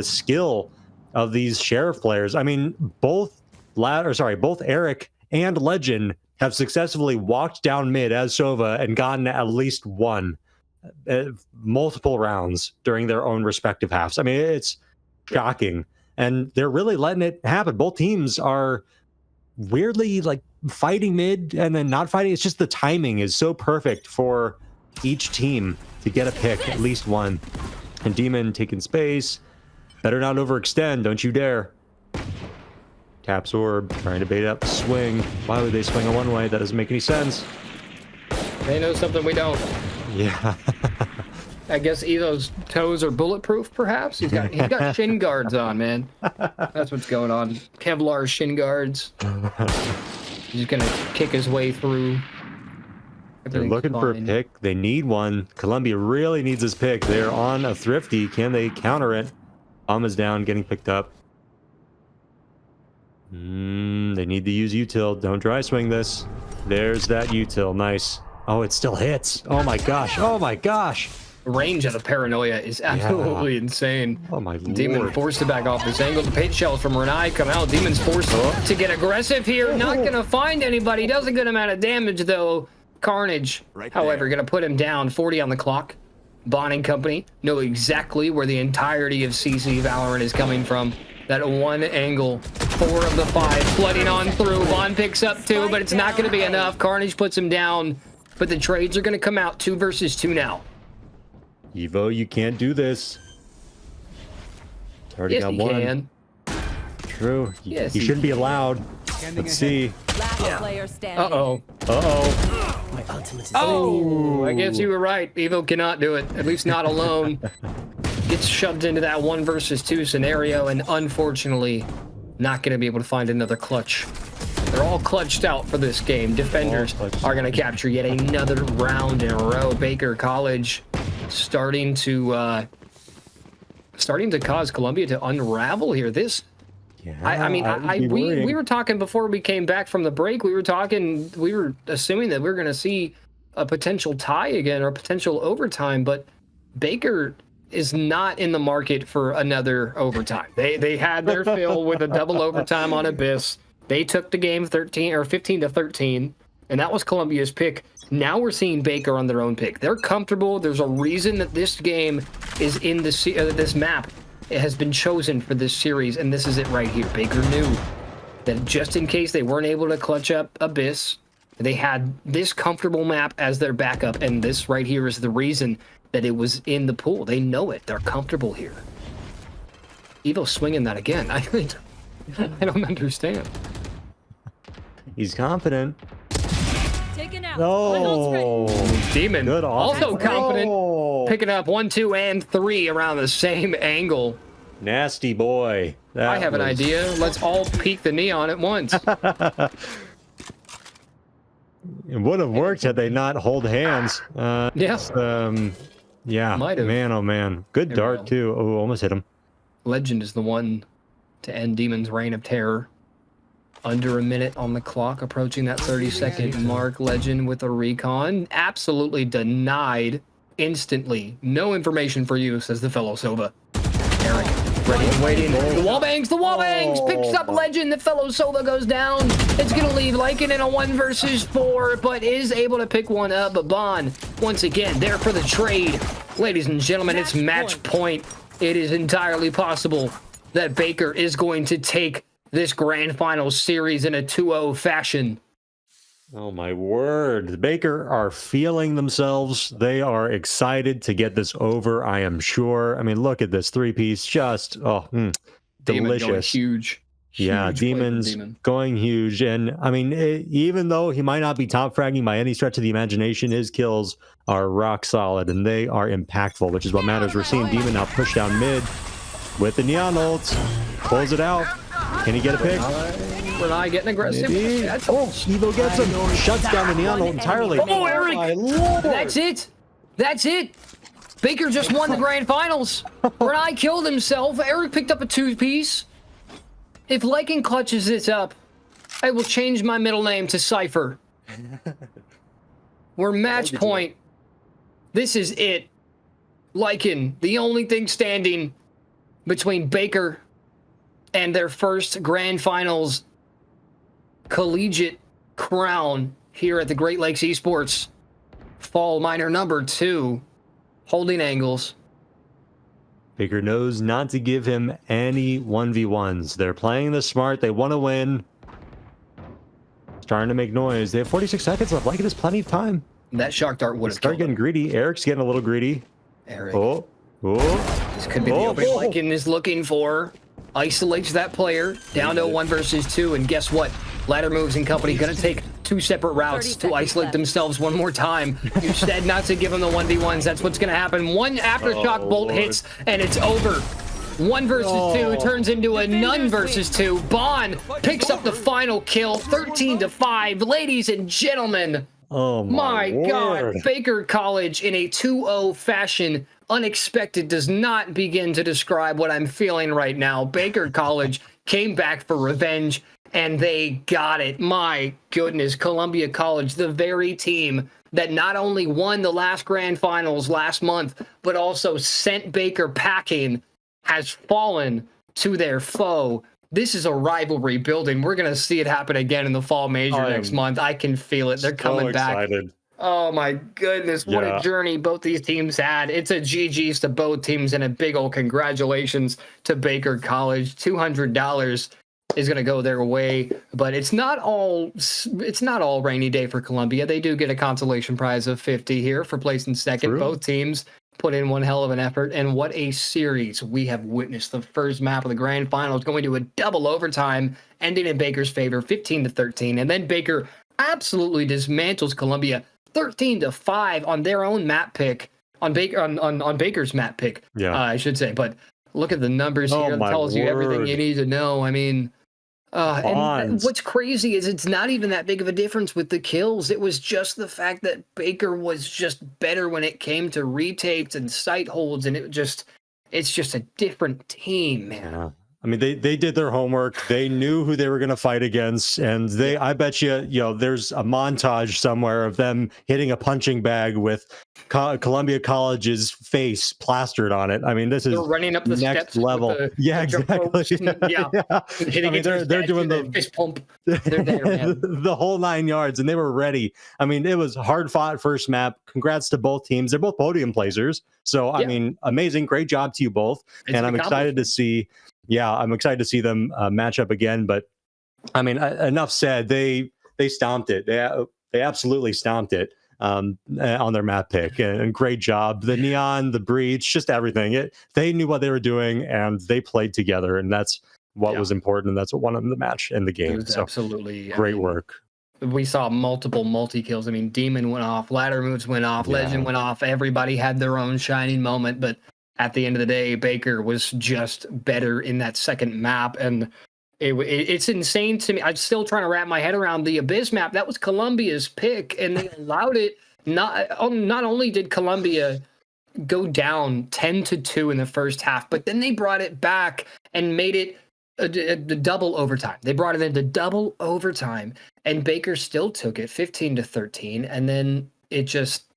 Speaker 2: skill of these sheriff players. I mean, both Eric and Legend have successfully walked down mid as Sova and gotten at least 1 multiple rounds during their own respective halves. I mean, it's shocking. And they're really letting it happen. Both teams are weirdly like fighting mid and then not fighting. It's just the timing is so perfect for each team to get a pick, at least 1. And Demon taking space. Better not overextend. Don't you dare. Taps orb, trying to bait up the swing. Why would they swing a one-way? That doesn't make any sense.
Speaker 1: They know something we don't.
Speaker 2: Yeah.
Speaker 1: I guess Evo's toes are bulletproof, perhaps? He's got shin guards on, man. That's what's going on. Kevlar shin guards. He's gonna kick his way through.
Speaker 2: They're looking for a pick. They need one. Columbia really needs this pick. They're on a thrifty. Can they counter it? Bomb is down, getting picked up. They need to use util. Don't dry swing this. There's that util. Nice. Oh, it still hits. Oh my gosh. Oh my gosh.
Speaker 1: The range of the paranoia is absolutely insane.
Speaker 2: Oh my
Speaker 1: Demon
Speaker 2: lord.
Speaker 1: forced to back off this angle. The paint shells from Renai come out. Demon's forced to get aggressive here. Not gonna find anybody. Does a good amount of damage though. Carnage, however, gonna put him down. 40 on the clock. Bonding Company know exactly where the entirety of CC Valorant is coming from. That one angle, 4 of the 5 flooding on through. Bond picks up 2, but it's not going to be enough. Carnage puts him down, but the trades are going to come out 2 versus 2 now.
Speaker 2: Evo, you can't do this. It's already
Speaker 1: Yes,
Speaker 2: got
Speaker 1: he
Speaker 2: 1.
Speaker 1: can.
Speaker 2: True.
Speaker 1: Yes,
Speaker 2: you
Speaker 1: he
Speaker 2: shouldn't be allowed. Let's see.
Speaker 3: Last player standing.
Speaker 1: Uh-oh.
Speaker 2: Uh-oh.
Speaker 6: My ultimate is
Speaker 1: Oh, I guess you were right. Evo cannot do it, at least not alone. Gets shoved into that 1 versus 2 scenario, and unfortunately, not going to be able to find another clutch. They're all clutched out for this game. Defenders are going to capture yet another round in a row. Baker College starting to cause Columbia to unravel here. This,
Speaker 2: Yeah,
Speaker 1: we were talking before we came back from the break. We were assuming that we were going to see a potential tie again or a potential overtime, but Baker is not in the market for another overtime. They had their fill with a double overtime on Abyss. They took the game 15 to 13, and that was Columbia's pick. Now we're seeing Baker on their own pick. They're comfortable. There's a reason that this game is in this map. It has been chosen for this series, and this is it right here. Baker knew that just in case they weren't able to clutch up Abyss, they had this comfortable map as their backup, and this right here is the reason that it was in the pool. They know it. They're comfortable here. Evo swinging that again. I don't understand.
Speaker 2: He's confident.
Speaker 4: Taken out.
Speaker 2: No.
Speaker 1: Demon
Speaker 2: Good
Speaker 1: also
Speaker 2: offense.
Speaker 1: confident.
Speaker 2: Oh.
Speaker 1: Picking up 1, 2, and 3 around the same angle.
Speaker 2: Nasty boy.
Speaker 1: I have an idea. Let's all peek the neon at once.
Speaker 2: It would have worked had they not hold hands.
Speaker 1: Yes.
Speaker 2: Yeah.
Speaker 1: Might have.
Speaker 2: Man, oh man. Good
Speaker 1: There we
Speaker 2: dart
Speaker 1: go.
Speaker 2: too. Oh, almost hit him.
Speaker 1: Legend is the one to end Demon's reign of terror. Under a minute on the clock, approaching that 30-second mark. Legend with a recon. Absolutely denied instantly. No information for you, says the fellow Sova. Eric, ready and waiting. The wall bangs, picks up Legend. The fellow Sova goes down. It's going to leave Lycan in a 1 versus 4, but is able to pick one up. But Bond, once again, there for the trade. Ladies and gentlemen, it's match point. It is entirely possible that Baker is going to take this grand final series in a 2-0 fashion.
Speaker 2: Oh my word. The Baker are feeling themselves. They are excited to get this over, I am sure. I mean, look at this 3-piece. Just,
Speaker 1: Demon going
Speaker 2: delicious.
Speaker 1: huge.
Speaker 2: Yeah,
Speaker 1: Huge play from
Speaker 2: Demon's
Speaker 1: Demon.
Speaker 2: going huge. And I mean, even though he might not be top fragging by any stretch of the imagination, his kills are rock solid and they are impactful, which is what matters. We're seeing Demon now push down mid with the Neon ult. Pulls it out. Can he get a pick?
Speaker 1: Renai getting aggressive.
Speaker 2: Maybe. Oh, Evo gets him. Shuts down the Neon ult entirely.
Speaker 1: Oh, Eric.
Speaker 2: my Lord.
Speaker 1: That's it. That's it. Baker just won the grand finals. Renai killed himself. Eric picked up a 2-piece. If Lycan clutches this up, I will change my middle name to Cypher. We're match point. This is it. Lycan, the only thing standing between Baker and their first grand finals collegiate crown here at the Great Lakes Esports. Fall minor number 2. Holding angles.
Speaker 2: Baker knows not to give him any 1v1s. They're playing this smart. They want to win. Starting to make noise. They have 46 seconds left. Lycan has plenty of time.
Speaker 1: That shock dart would have
Speaker 2: Start
Speaker 1: killed
Speaker 2: getting
Speaker 1: him.
Speaker 2: greedy. Eric's getting a little greedy.
Speaker 1: Eric.
Speaker 2: Oh.
Speaker 1: This could be the opening Lycan is looking for. Isolates that player down to 1 versus 2, and guess what? Ladder Moves and company gonna take 2 separate routes
Speaker 3: 30
Speaker 1: to
Speaker 3: seconds
Speaker 1: isolate
Speaker 3: left.
Speaker 1: themselves one more time. You said not to give them the 1v1s. That's what's gonna happen. One aftershock bolt
Speaker 2: Lord.
Speaker 1: hits, and it's over. 1 versus 2 turns into a none versus 2. Bond picks up the final kill, 13-5. Ladies and gentlemen,
Speaker 2: Oh
Speaker 1: my God,
Speaker 2: word.
Speaker 1: Baker College in a 2-0 fashion. Unexpected does not begin to describe what I'm feeling right now. Baker College came back for revenge, and they got it. My goodness, Columbia College, the very team that not only won the last grand finals last month, but also sent Baker packing, has fallen to their foe. This is a rivalry building. We're going to see it happen again in the fall major next month. I can feel it. They're coming back. Oh my goodness, what a journey both these teams had. It's a GG's to both teams and a big old congratulations to Baker College. $200 is going to go their way, but it's not all rainy day for Columbia. They do get a consolation prize of 50 here for placing second.
Speaker 2: True.
Speaker 1: Both teams put in one hell of an effort, and what a series we have witnessed. The first map of the grand finals going to a double overtime, ending in Baker's favor, 15-13, and then Baker absolutely dismantles Columbia 13-5 on their own map pick, on Baker's map pick, I should say. But look at the numbers here. It tells you everything you need to know. I mean, and what's crazy is it's not even that big of a difference with the kills. It was just the fact that Baker was just better when it came to retakes and sight holds, and it's just a different team, man.
Speaker 2: Yeah. I mean, they did their homework. They knew who they were going to fight against, and I bet you, there's a montage somewhere of them hitting a punching bag with Columbia College's face plastered on it. I mean, this is
Speaker 1: running up the
Speaker 2: next
Speaker 1: steps
Speaker 2: level.
Speaker 1: exactly.
Speaker 2: I mean, they're doing the
Speaker 1: fist pump. They're there, man.
Speaker 2: the whole 9 yards, and they were ready. I mean, it was hard fought first map. Congrats to both teams. They're both podium placers. So I mean, amazing, great job to you both. And I'm excited to see. Yeah, I'm excited to see them match up again. But I mean, enough said. They stomped it. They absolutely stomped it on their map pick. And great job. The Neon, the Breach, just everything. They knew what they were doing, and they played together. And that's what was important. And that's what won them the match and the game. So
Speaker 1: absolutely
Speaker 2: great work.
Speaker 1: We saw multiple multi-kills. I mean, Demon went off, Ladder Moves went off, Legend went off. Everybody had their own shining moment. But at the end of the day, Baker was just better in that second map, and it's insane to me. I'm still trying to wrap my head around the Abyss map. That was Columbia's pick, and they allowed it. Not only did Columbia go down 10-2 in the first half, but then they brought it back and made it the double overtime. They brought it into double overtime, and Baker still took it 15-13. And then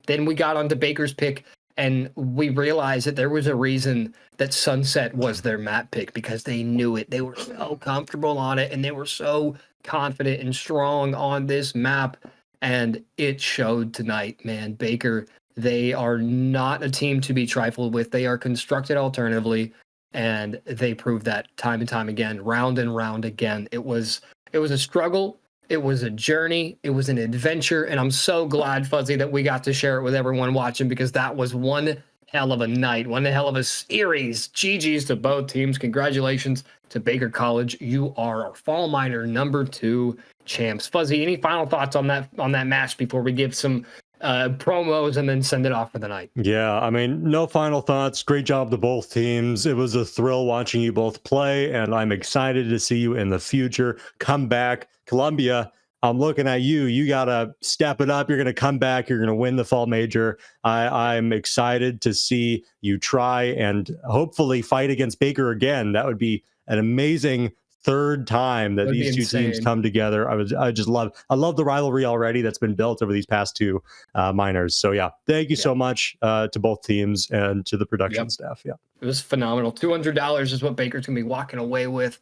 Speaker 1: then we got onto Baker's pick, and we realized that there was a reason that Sunset was their map pick, because they knew it. They were so comfortable on it, and they were so confident and strong on this map. And it showed tonight, man. Baker, they are not a team to be trifled with. They are constructed alternatively, and they proved that time and time again, round and round again. It was a struggle, it was a journey, it was an adventure, and I'm so glad, Fuzzy, that we got to share it with everyone watching, because that was one hell of a night, one hell of a series. GG's to both teams. Congratulations to Baker College. You are our Fall Minor #2 champs. Fuzzy, any final thoughts on that match before we give some promos and then send it off for the night?
Speaker 2: Yeah, I mean, no final thoughts. Great job to both teams. It was a thrill watching you both play, and I'm excited to see you in the future. Come back. Columbia, I'm looking at you. You got to step it up. You're going to come back. You're going to win the fall major. I'm excited to see you try and hopefully fight against Baker again. That would be an amazing third time that these two teams come together. I love the rivalry already that's been built over these past two minors. So yeah, thank you so much to both teams and to the production staff. Yeah,
Speaker 1: it was phenomenal. $200 is what Baker's gonna be walking away with.